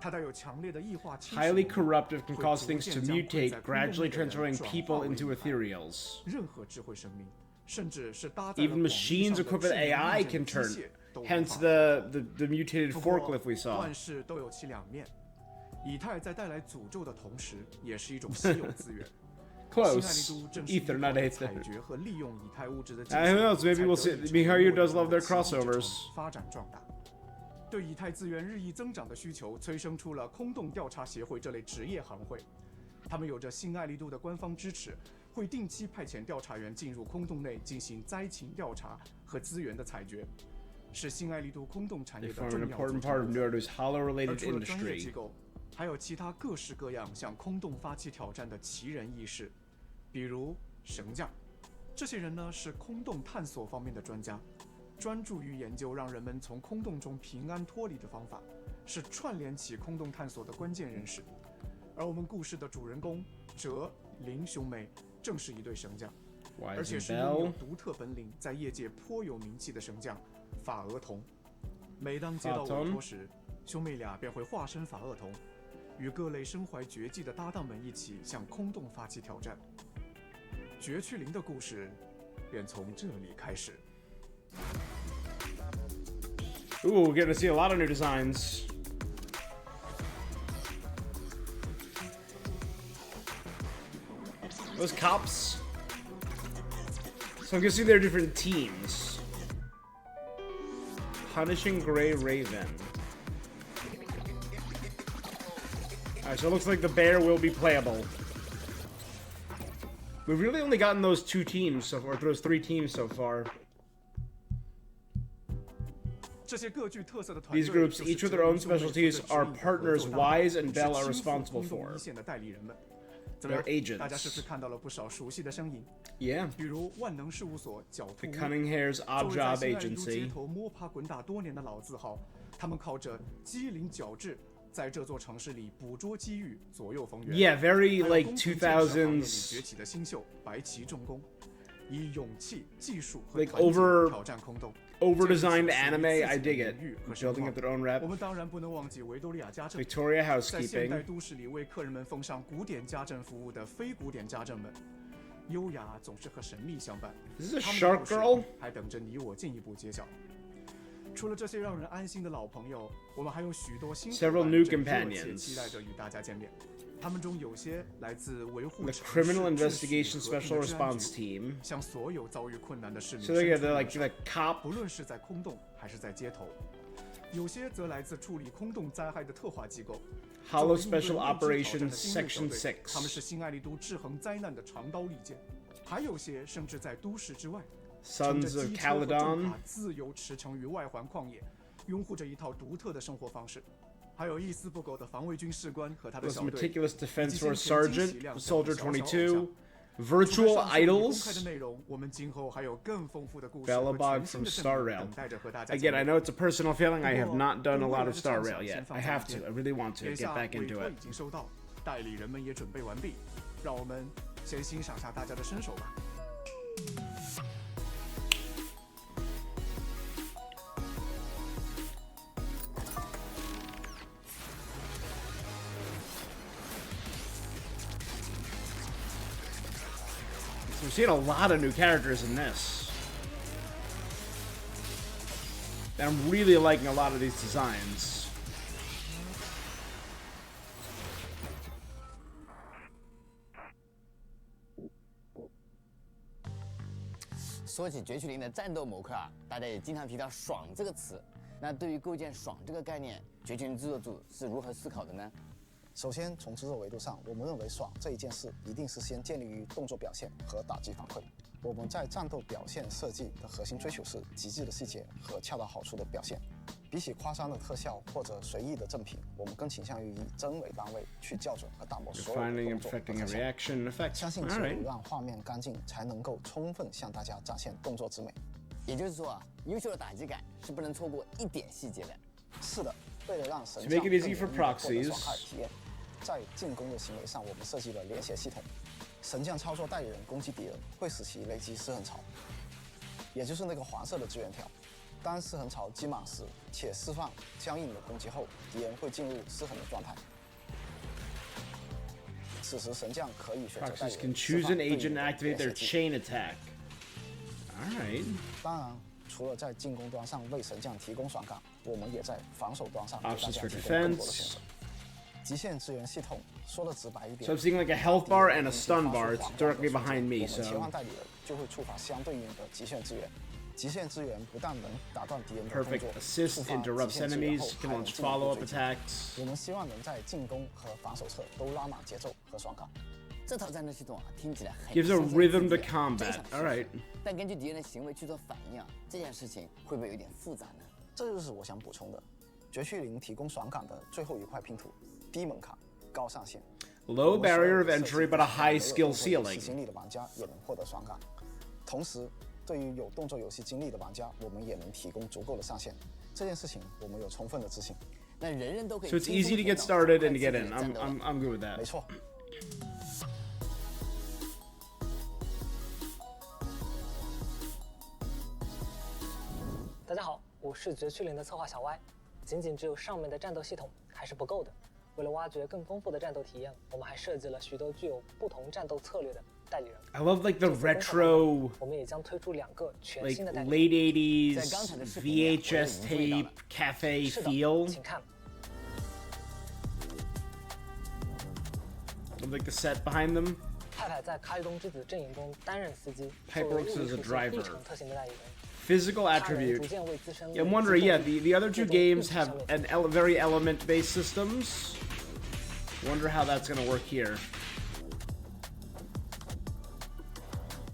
它带有强烈的异化侵蚀 Highly corruptive, can cause things to mutate, gradually transforming people into ethereals. 任何智慧生命，甚至是搭载了 Even machines equipped with AI can turn. Hence the mutated forklift we saw. 万事都有其两面，以太在带来诅咒的同时，也是一种稀有资源。Close. Ether, not ether. 采掘和利用以太物质的 Who knows? Maybe we'll see. Miharu does love their crossovers. 发展壮大。对以太资源日益增长的需求，催生出了空洞调查协会这类职业行会。他们有着新爱丽都的官方支持，会定期派遣调查员进入空洞内进行灾情调查和资源的采掘，是新爱丽都空洞产业的重要组成。 important part of Naruto's hollow-related 而除了专业 industry. 机构，还有其他各式各样向空洞发起挑战的奇人异士，比如绳匠。这些人呢是空洞探索方面的专家，专注于研究让人们从空洞中平安脱离的方法，是串联起空洞探索的关键人士。而我们故事的主人公哲、林兄妹正是一对绳匠，而且是拥有独特本领，在业界颇有名气的绳匠法额童。每当接到委托时，兄妹俩便会化身法厄童，与各类身怀绝技的搭档们一起向空洞发起挑战。绝区灵的故事便从这里开始。Ooh, we're getting to see a lot of new designs. Those cops. So I'm guessing they're different teams. Punishing Grey Raven. Alright, so it looks like the bear will be playable. We've really only gotten those two teams so far, those three teams so far. These groups, each with their own specialties, our partners Wise and Bell are responsible for. They're agents. Yeah. The Cunning Hair's Odd Job Agency. 在这座城市里捕捉机遇，左右逢源。Yeah, very like 2000s. 崛起的新秀白旗重工，以勇气、技术和 like 团结 over 挑战空洞。 over-designed anime. I dig it. Building up their own rep. 我们当然不能忘记维多利亚家政。 Victoria 在现代 Housekeeping. 都市里为客人们奉上古典家政服务的非古典家政们，优雅总是和神秘相伴。 This is a 他们的 shark 故事 girl? 还等着你我进一步揭晓。 除了这些让人安心的老朋友，我们还有许多新伙伴 Several new 正热切 companions. 期待着与大家见面。他们中有些来自维护 The 城市 Criminal 秩序 Investigation 和 Special 治安 Response 局 Team. 向所有遭遇困难的市民 So they 伸 get 出 the 援手 like cop. 不论是在空洞还是在街头。有些则来自处理空洞灾害的特化机构。 Hollow 作为应对 Special 未知挑战的 Operations 新锐小 Section 队 6. 他们是新爱丽都制衡灾难的长刀利剑。还有些甚至在都市之外， Sons of Caledon. 自由驰骋于外环旷野，拥护着一套独特的生活方式。还有一丝不苟的防卫军士官和他的 Plus 小队， Meticulous Defense 以及 Force 先前惊喜 Sergeant, 亮相的 Soldier 小小偶像。 22, 除 Virtual 了上述已公开 Idols. 的内容，我们今后还有更丰富的故事和 Bellabog 全新 from 的阵 Star 容 Rail. 等待着和大家 Again, 见 I 面。 know it's a personal feeling. I have not done a 不过 lot of 未 Star 来的 Rail 畅 yet. 想 I 先 have 放 to. 在 I really want to 眼 get 下 back 委 into 托 it. 已经收到，代理人们也准备完毕，让我们先欣赏下大家的身手吧。 So we're seeing a lot of new characters in this. And I'm really liking a lot of these designs. 说起绝区灵的战斗模块啊，大家也经常提到“爽”这个词。那对于构建“爽”这个概念，绝区灵制作组是如何思考的呢？首先，从制作维度上，我们认为爽这一件事一定是先建立于动作表现和打击反馈。我们在战斗表现设计的核心追求是极致的细节和恰到好处的表现。比起夸张的特效或者随意的正品，我们更倾向于以帧为单位去校准和打磨所有的动作和特效。相信只有让画面干净，才能够充分向大家展现动作之美。也就是说啊，优秀的打击感是不能错过一点细节的。是的，为了让神将更容易获得爽快的体验，在进攻的行为上，我们设计了连携系统。神将操作代理人攻击敌人，会使其累积失衡槽，也就是那个黄色的资源条。当失衡槽积满时，且释放相应的攻击后，敌人会进入失衡的状态。此时神将可以选择代理人 can choose an agent and activate their chain attack. Alright. 当然，除了在进攻端上为神将提供爽感，我们也在防守端上给大家提供更多的选择。极限支援系统说的直白一点 So I'm seeing like a health bar and a stun bar. It's directly behind me, 我们切 so 换代理人就会触发相对应的极限支援。极限支援不但能打断敌人的动作， perfect assist, interrupts enemies, can launch follow-up attacks. 我们希望能在进攻和防守侧都拉满节奏和爽感。这套战斗系统啊，听起来很 Gives a rhythm to combat. Alright. 但根据敌人的行为去做反应啊，这件事情会不会有点复杂呢？这就是我想补充的。绝区零提供爽感的最后一块拼图，低门槛、高上限。Low barrier of entry, but a high skill ceiling. 经历的玩家也能获得爽感。同时，对于有动作游戏经历的玩家，我们也能提供足够的上限。这件事情我们有充分的自信。那人人都可以。 So it's easy to get started and to get in. I'm good with that. 没错。大家好，我是绝区零的策划小歪。仅仅只有上面的战斗系统还是不够的。为了挖掘更丰富的战斗体验，我们还设计了许多具有不同战斗策略的代理人。I love like the retro, 我们也将推出2个全 like 新的代理 late 人。 80s VHS tape cafe 是的， feel. 请看。 Like the set behind them. 派派在开东之子阵营中担任司机， Pipe 作为 works 物 as a 理属性 driver. 异常特性的代理人。 Physical attribute. Yeah, I'm wondering, yeah, the other two games have very element-based systems. Wonder how that's gonna work here.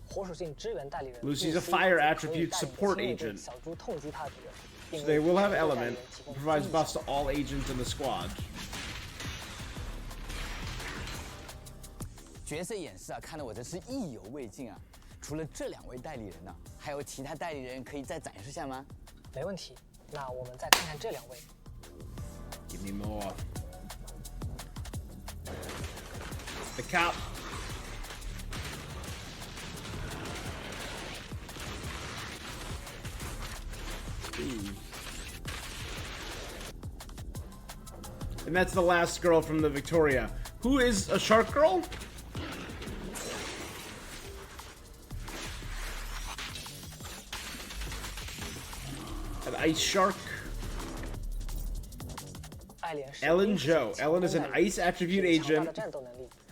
火属性支援代理人 Lucy's a fire attribute support agent. 小猪痛击他的敌人。 So they will have element, provides buffs to all agents in the squad. 角色演示啊，看得我真是意犹未尽啊！除了这2位代理人呢，还有其他代理人可以再展示下吗？没问题，那我们再看看这2位。 Give me more. The cop. And that's the last girl from the Victoria. Who is a shark girl? An ice shark? Ellen Joe. Ellen is an ice attribute agent.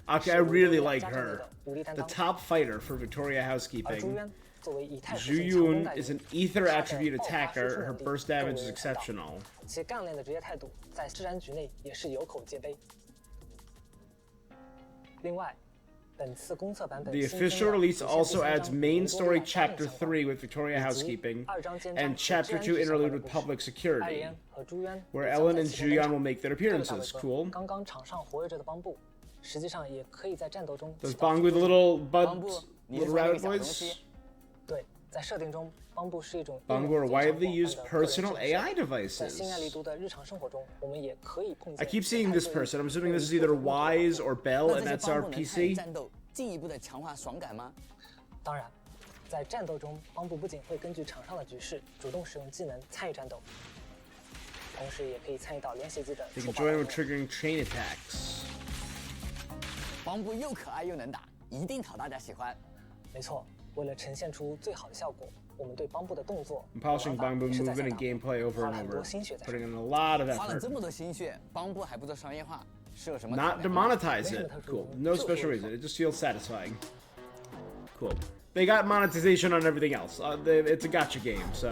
Okay, I really like her. The top fighter for Victoria Housekeeping. Zhu Yun is an ether attribute attacker. Her burst damage is exceptional. 其干练的职业态度在治安局内也是有口皆碑。另外，本次公测版本 The official release also adds main story chapter 3 with Victoria Housekeeping and chapter 2 interlude with public security, where Ellen and Juyan will make their appearances. Cool. 刚刚场上活跃着的邦布，实际上也可以在战斗中。 Those Bangu, the little rabbit boys? 对，在设定中，邦布是一种 Bangu are widely used personal AI 在 devices. 心爱离毒的日常生活中，我们也可以碰见。 I keep seeing this person. I'm assuming this is either Wise or Bell, and that's our PC. 战斗进一步的强化爽感吗？当然，在战斗中，邦布不仅会根据场上的局势主动使用技能参与战斗，同时也可以参与到连携机的 They 触 can 发 join with triggering chain attacks. 邦布又可爱又能打，一定讨大家喜欢。没错，为了呈现出最好的效果，我们对邦布的动作、 I'm polishing Bangu movement and gameplay over and over, putting in a lot of 花了 effort. 这么多心血，邦布还不做商业化，是有什么？ Not to monetize it. Cool. No special reason. It just feels satisfying. Cool. They got monetization on everything else. It's a gacha game, so.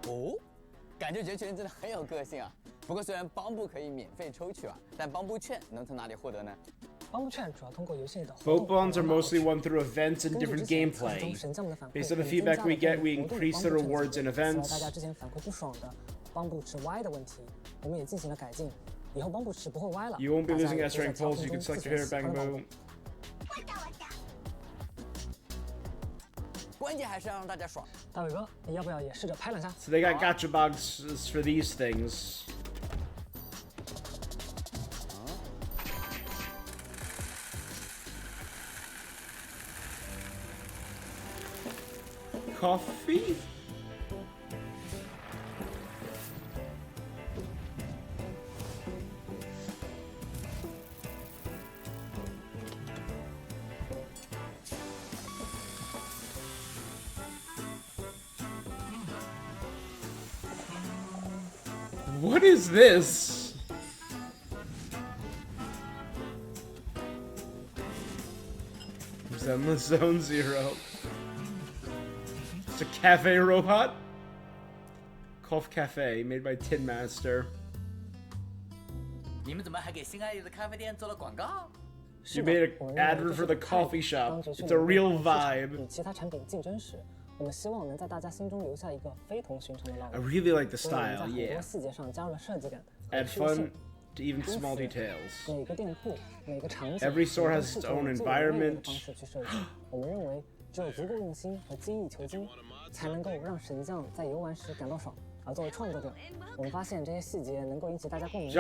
哦，感觉绝群真的很有个性啊。不过虽然邦布可以免费抽取啊，但邦布券能从哪里获得呢？帮部券主要通过游戏里的 Vote bonds are mostly won through events and different gameplay. Based on the feedback we get, we increase the rewards in 此外，大 events. 家之前反馈不爽的帮部池歪的问题，我们也进行了改进。以后帮部池不会歪了。 You won't be 大家 losing 也 S 可以在 rank 交 polls. 通 You 中 can 自 select 选 your hair 喜欢 bang 的帮部 boom. 关键还是要让大家爽。大伟哥，你要不要也试着拍两下？ So they got gacha boxes for these things. Coffee? What is this? Zenless Zone Zero. It's a cafe robot? Cough Cafe, made by Tin Master. 你们怎么还给新爱丽的咖啡店做了广告？ You made an advert for the coffee shop. It's a real vibe. 与其他产品竞争时，我们希望能在大家心中留下一个非同寻常的烙 I 印。 really like the 所以我们在 style, 很 yeah. 多细节上加入了设计感和 Add 趣味性 fun to even 因此 small details. 每个店铺、每个场景、 Every store 每个 has 视 its 角 own 有最有魅力的 environment. 方式去设计。我们认为，只有足够用心和精益求精，才能够让神将在游玩时感到爽。而作为创作者，我们发现这些细节能够引起大家共鸣时，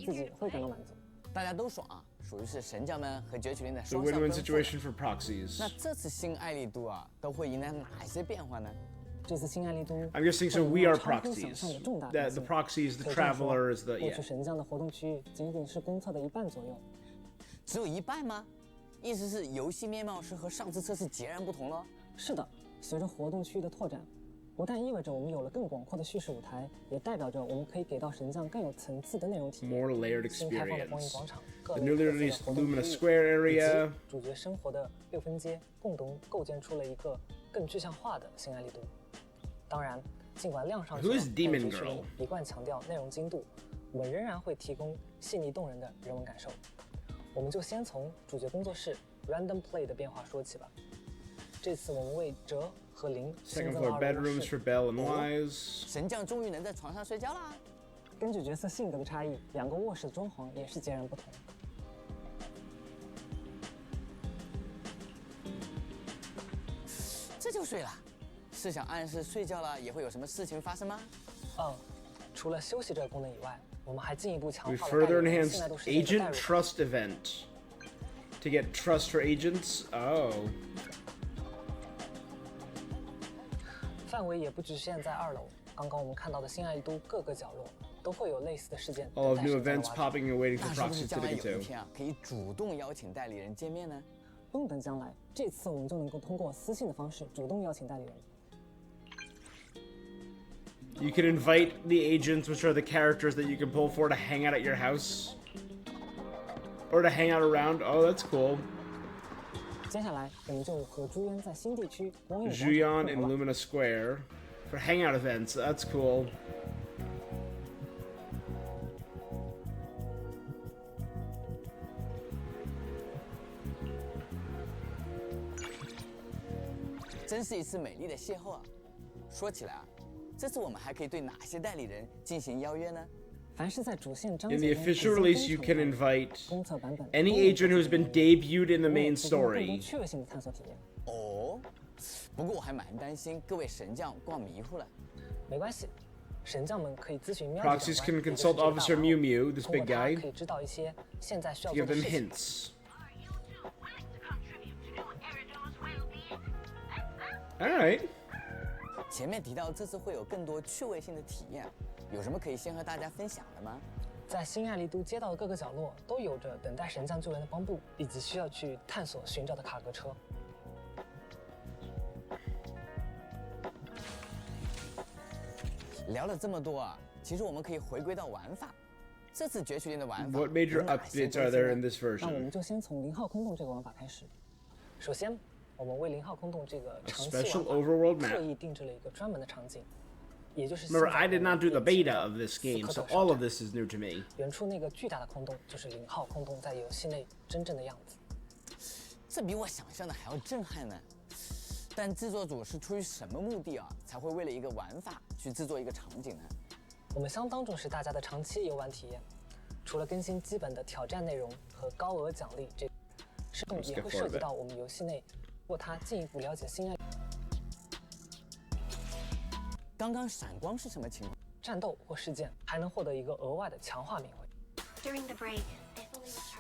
自己也会感到满足。大家都爽啊，属于是神将们和攫取令的 The 双向 win-win 奔赴。 situation for proxies. 那这次新爱丽都啊，都会迎来哪些变化呢？这次新爱丽都 I'm guessing so we are 超乎想象的 proxies. 重大 The 变 the 形 proxies, the 可以这样说 traveler is the 过 yeah. 去神将的活动区域仅仅是公测的一半左右。只有一半吗？意思是游戏面貌是和上次测试截然不同了？是的，随着活动区域的拓展，不但意味着我们有了更广阔的叙事舞台，也代表着我们可以给到神将更有层次的内容体验。 More layered 新开放的公益 experience. 广场、各 The 类 newly 特色的 released 活动区 Lumina 域 Square 以及 area. 主角生活的6分街，共同构建出了一个更具象化的新爱丽都。当然，尽管量上去 Who 了 is Demon 但绝学 Girl? 一贯强调内容精度，我们仍然会提供细腻动人的人文感受。我们就先从主角工作室 Random Play 的变化说起吧。这次我们为哲和林新 Second 增了 floor 2个卧 bedrooms 室 for Belle and Wise. 神将终于能在床上睡觉啦！根据角色性格的差异，2个卧室的装潢也是截然不同。这就睡了，是想暗示睡觉了也会有什么事情发生吗？除了休息这个功能以外，我们还进一步强 We 化了 further 带有 enhanced 信赖度事件的代 agent 入。 trust event. To get trust for agents? Oh. 范围也不局限在2楼，刚刚我们看到的新爱丽都各个角落都会有类似的事件。 All of 等待 new 神将的 events 挖掘 popping and waiting for 那是不是 proxies 将 to 来 dig 有一 into? 天啊，可以主动邀请代理人见面呢？不用等将来，这次我们就能够通过私信的方式主动邀请代理人。 You can invite the agents, which are the characters that you can pull for to hang out at your house. Or to hang out around. Oh, that's cool. 接下来，我们就和朱渊在新地区光影广场 Juyon 会 and 合吧 Lumina Square. For hangout events. That's cool. 真是一次美丽的邂逅啊！说起来啊，这次我们还可以对哪些代理人进行邀约呢？凡是在主线章 In 节 the 中 official 已 release, 经 you 登 can 场的 invite 公测版本 any 都有 agent who's been debuted in the 我们 main 也提供了更多 story. 趣味性的探索体验。哦，不过我还蛮担心各位神将逛迷糊了。没关系，神将们可以咨询喵 Proxies 长 can 官，也就是 consult 这个大 Officer 王 Mew Mew, this 通过 big 他 guy, 可以知道一些现在需 to 要做 give 的 them 事情。 hints. Alright. 前面提到这次会有更多趣味性的体验，有什么可以先和大家分享的吗？在新爱丽都街道的各个角落都有着等待神将救援的帮部，以及需要去探索寻找的卡格车。聊了这么多啊，其实我们可以回归到玩法。这次攫取令的玩法 What major 有哪些 updates are there in 更新 this 那我 version? 们就先从0号空洞这个玩法开始。首先，我们为0号空洞这个 A 长期 special 玩法 overworld 特 map. 意定制了一个专门的场景，也就是 Remember, I did not do the beta of this game, so all of this is new to me. 远处那个巨大的空洞就是0号空洞在游戏内真正的样子。这比我想象的还要震撼呢。但制作组是出于什么目的啊，才会为了一个玩法去制作一个场景呢？我们相当重视大家的长期游玩体验，除了更新基本的挑战内容和高额奖励，这是也会涉及到我们游戏内，通过它进一步了解新爱。刚刚闪光是什么情况？战斗或事件还能获得一个额外的强化名位。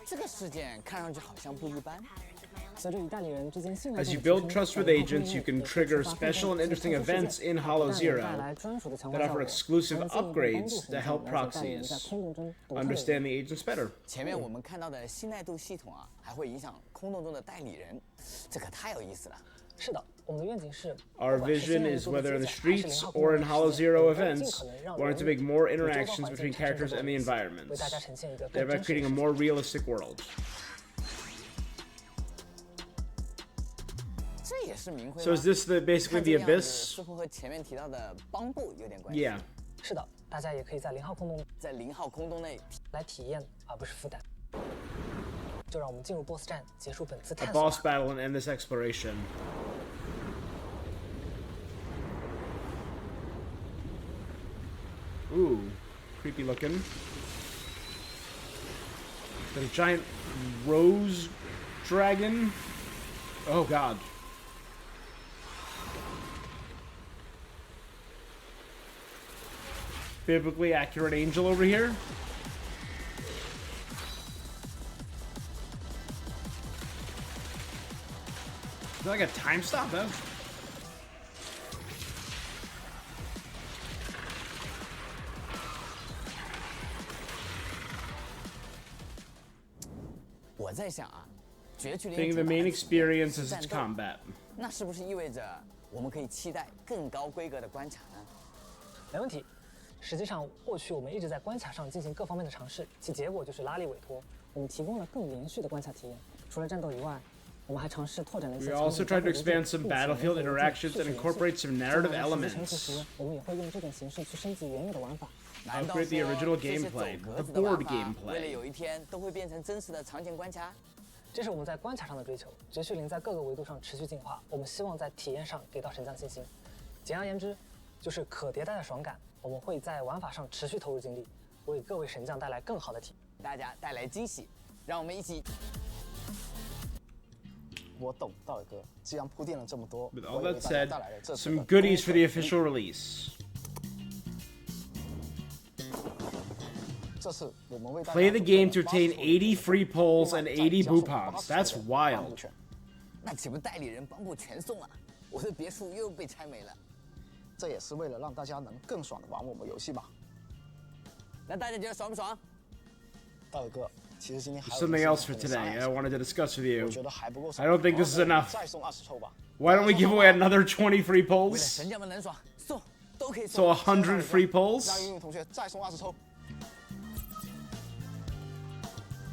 这个事件看上去好像不一般。随着与代理人之间信赖 As you build trust with agents, you can trigger special and interesting events in Hollow Zero that offer exclusive upgrades to help proxies understand the agents better. 前面我们看到的信赖度系统啊，还会影响空洞中的代理人，这可太有意思了。是的，我们的愿景是 Our vision is, whether in the streets or in Hollow Zero events, we wanted to make more interactions between characters and the environments, thereby creating a more realistic world. So is this basically the abyss? 似乎和前面提到的帮部有点关系。 Yeah. 是的，大家也可以在0号空洞内来体验，而不是负担。就让我们进入 BOSS 战，结束本次 A 探索。 boss battle and end this exploration. Ooh, creepy looking. Is that a giant rose dragon? Oh god. Biblically accurate angel over here. Is that like a time stop, though? Think the main experience is its combat. 那是不是意味着我们可以期待更高规格的关卡呢？没问题。实际上，过去我们一直在关卡上进行各方面的尝试，其结果就是拉力委托。我们提供了更连续的关卡体验。除了战斗以外，我们还尝试拓展了一些。 We also tried to expand some battlefield interactions and incorporate some narrative elements. 我们也会用这种形式去升级原有的玩法。 Upgrade the original gameplay, the board gameplay. 为了有一天都会变成真实的场景关卡。这是我们在关卡上的追求。绝区0在各个维度上持续进化，我们希望在体验上给到神将信心。简而言之，就是可迭代的爽感。我们会在玩法上持续投入精力，为各位神将带来更好的体验，大家带来惊喜。让我们一起。我懂，道尔哥，既然铺垫了这么多， With all that said, some goodies for the official release. 这次我们为大家 Play the game to obtain 80 free polls and 80 boopons. That's wild. 那岂不代理人帮部全送啊？我的别墅又被拆没了。 这也是为了让大家能更爽的玩我们游戏嘛。那大家觉得爽不爽？道尔哥，其实今天还有 Something else for today I wanted to discuss with you. 我觉得还不够。I don't think this is enough. 再送20抽吧。 Why don't we give away another 20 free 为了 polls? 神将们能爽，送都可以 So 送。100 free polls? 让英语同学再送20抽。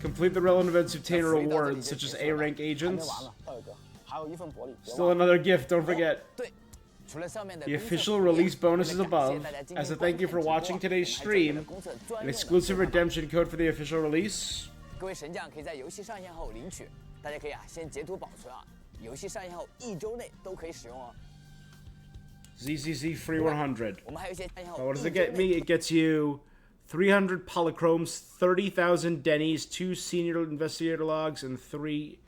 Complete the relevant events to obtain rewards, such as A rank agents. 还没完了，道尔哥，还有一份薄礼。 Still another gift, don't forget. 对。 The official release bonus is above. As a thank you for watching today's stream, an exclusive redemption code for the official release. 各位神将可以在游戏上线后领取，大家可以先截图保存啊，游戏上线后1周内都可以使用哦。ZZZ free 100. 我们还有一些 But what does it get me? It gets you 300 polychromes, 30,000 Denny's, 2 senior investigator logs, and 3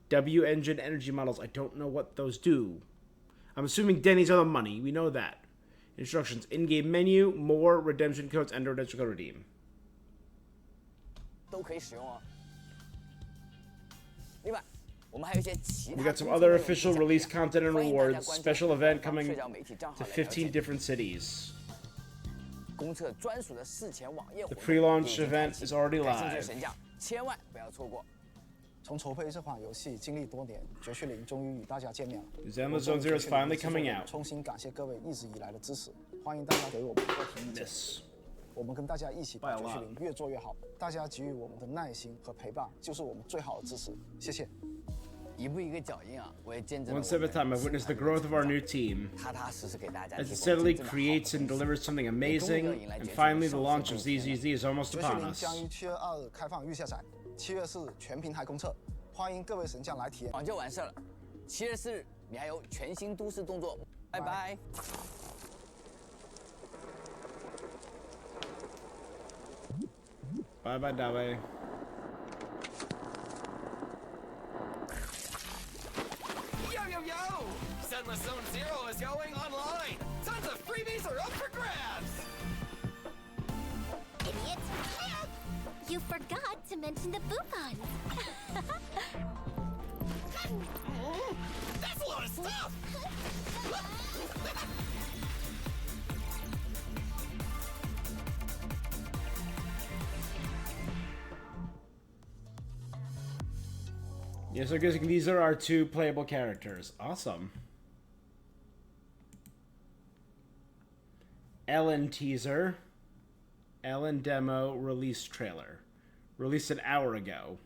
W engine energy models. I don't know what those do. I'm assuming Denny's are the money. We know that. Instructions. In-game menu, more redemption codes, and redemption code redeem. 都可以使用哦。另外，我们还有一些其他。 We got some other official release content and rewards. Special event coming to 15 different cities. 公测专属的事前网页活 The 动 pre-launch event is already 感兴趣的 live. 神将千万不要错过。 从筹备这款游戏经历多年，绝区0终于与大家见面了。 Zenless Zone Zero is finally coming out. 衷心感谢各位一直以来的支持，欢迎大家给我们多提意见。我们跟大家一起把绝区0越做越好，大家给予我们的耐心和陪伴就是我们最好的支持，谢谢。One step at a time, I've witnessed the growth of our new team. As it steadily creates and delivers something amazing, and finally the launch of ZZZ is almost upon us. 将于7月2日开放预下载，7月4日全平台公测，欢迎各位神将来体验。就完事了，7月4日你还有全新都市动作，拜拜。Bye bye, Dawe. Yo, yo, yo! Zenless Zone Zero is going online! Tons of freebies are up for grabs! Idiots! You forgot to mention the Boopons! That's a lot of stuff! Yes, I'm guessing these are our 2 playable characters. Awesome. Ellen teaser. Ellen demo release trailer. Released an hour ago.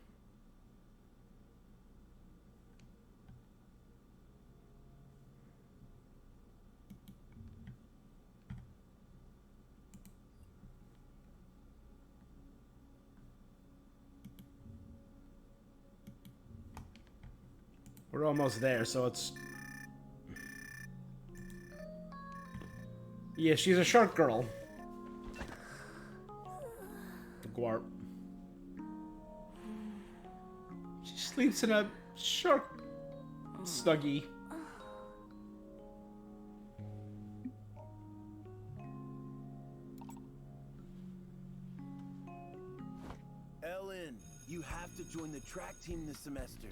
We're almost there, so it's... Yeah, she's a shark girl. Gwarp. She sleeps in a shark snuggie. Ellen, you have to join the track team this semester.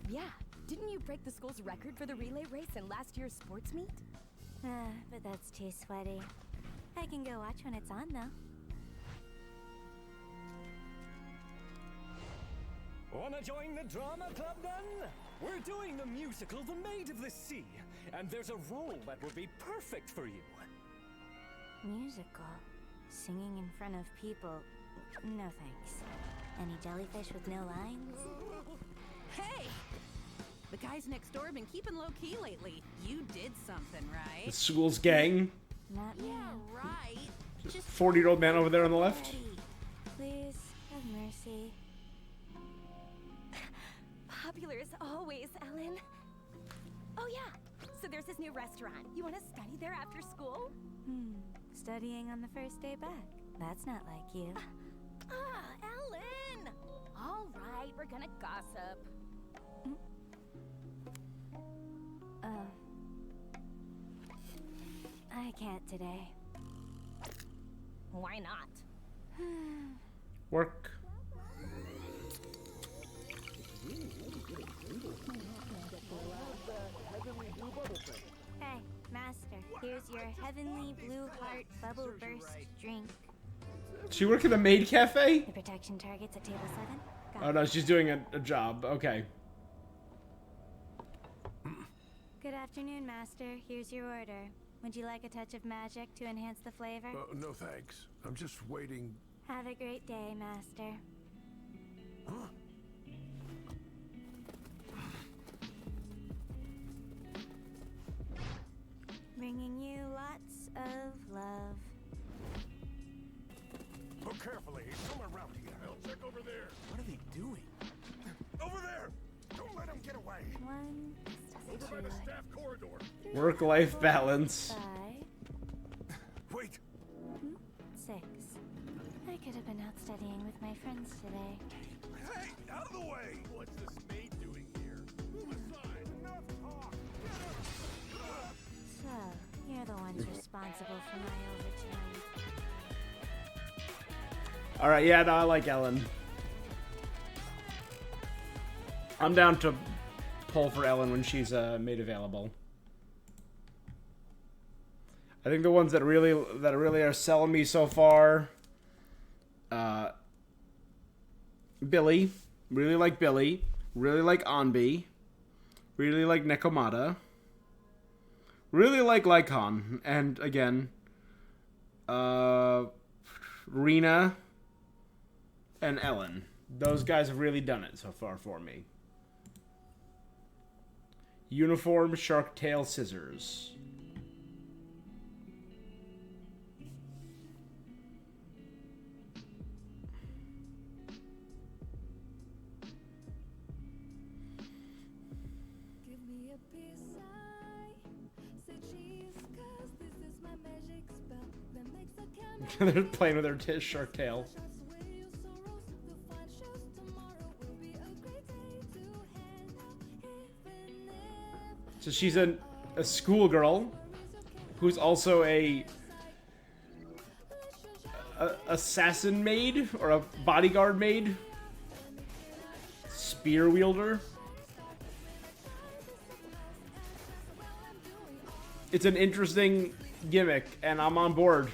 Yeah, didn't you break the school's record for the relay race in last year's sports meet? But that's too sweaty. I can go watch when it's on, though. Wanna join the drama club then? We're doing the musical The Maid of the Sea, and there's a role that would be perfect for you. Musical. Singing in front of people. No thanks. Any jellyfish with no lines? Hey! The guys next door have been keeping low-key lately. You did something, right? The school's gang. Not me. Yeah, right. Just 40-year-old man over there on the left. Please, have mercy. Popular as always, Ellen. Oh yeah, so there's this new restaurant. You want to study there after school? Studying on the first day back. That's not like you. Ellen! All right, we're gonna gossip. I can't today. Why not? Work. Hey, Master, here's your heavenly blue heart bubble burst drink. Does she work at a maid cafe? The protection target's at table 7. Oh no, she's doing a job. Okay. Good afternoon, Master. Here's your order. Would you like a touch of magic to enhance the flavor? No thanks. I'm just waiting. Have a great day, Master. Huh? Bringing you lots of love. Look carefully. He's somewhere around here. I'll check over there. What are they doing? Over there! Don't let him get away! One, Over by the staff corridor. Work-life balance. 5. Wait. 6. I could have been out studying with my friends today. Hey, out of the way! What's this maid doing here? Move aside. Enough talk. So, you're the ones responsible for my overtime. Alright, yeah, no, I like Ellen. I'm down to pull for Ellen when she's made available. I think the ones that really are selling me so far, Billy, really like Billy, really like Anbi, really like Nekomata, really like Lycon, and again, Rena and Ellen. Those guys have really done it so far for me. Uniform, shark tail, scissors. They're playing with their shark tail. So she's a schoolgirl who's also a assassin maid or a bodyguard maid, spear wielder. It's an interesting gimmick, and I'm on board.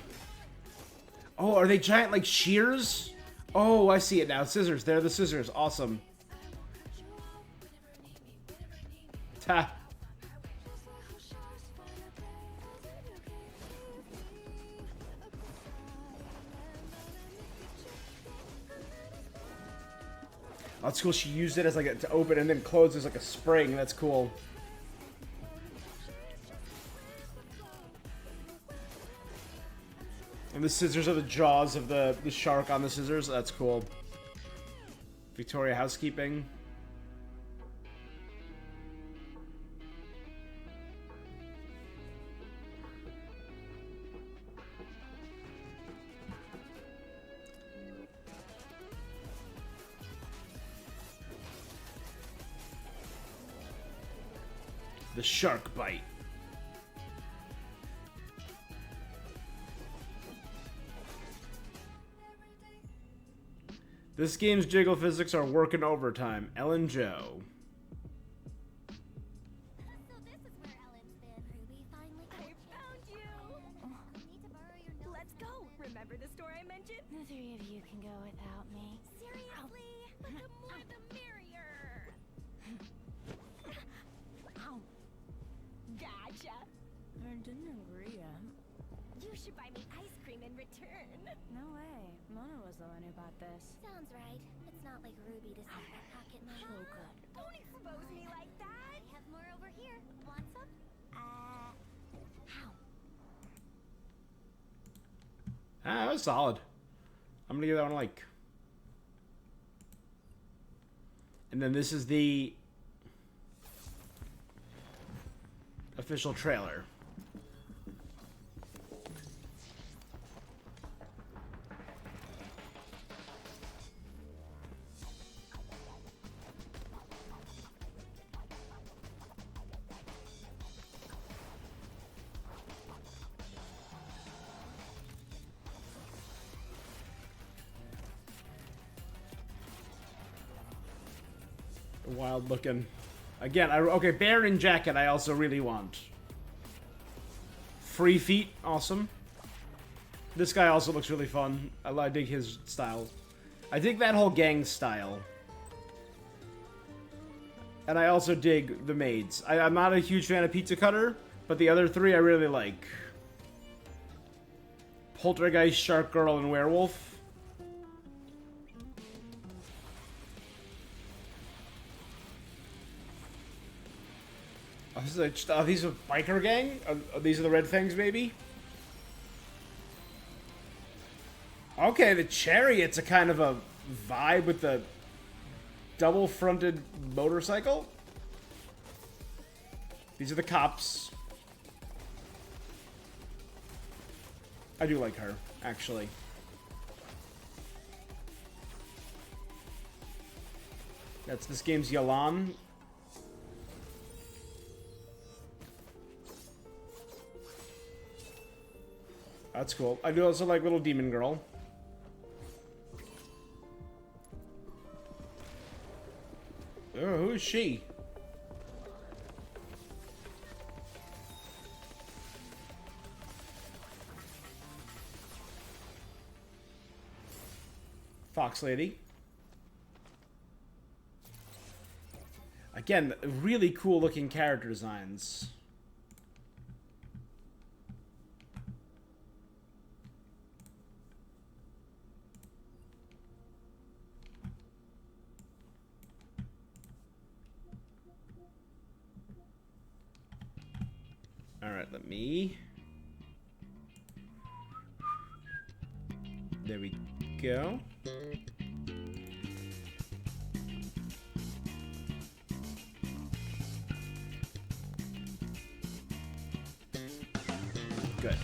Oh, are they giant like shears? Oh, I see it now. Scissors. They're the scissors. Awesome. Ta. Oh, that's cool. She used it as like to open and then close as like a spring. That's cool. And the scissors are the jaws of the shark on the scissors. That's cool. Victoria housekeeping. The shark bite. This game's jiggle physics are working overtime. Ellen Joe. Let's go! Remember the store I mentioned? The three of you can go without me. Seriously? But the more the merrier! Ow. Gotcha! I didn't agree yet. You should buy me ice cream in return. No way. Mona was the one who bought this. Sounds right. It's not like Ruby to save my pocket money. So good. Don't expose me like that! I have more over here. Want some? How? Ah, that was solid. I'm gonna give that one a like. And then this is the official trailer. Wild looking. Again, okay, bear and jacket I also really want. Free feet, awesome. This guy also looks really fun. I dig his style. I dig that whole gang style. And I also dig the maids. I'm not a huge fan of Pizza Cutter, but the other three I really like. Poltergeist, Shark Girl, and Werewolf. Are these a biker gang? These are the Red Fangs, maybe? Okay, the Chariot's a kind of a vibe with the double-fronted motorcycle. These are the cops. I do like her, actually. This game's Yalan. That's cool. I do also like Little Demon Girl. Oh, who is she? Fox Lady. Again, really cool looking character designs. right, let me... There we go. Good.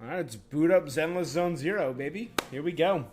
Alright, let's boot up Zenless Zone Zero, baby. Here we go.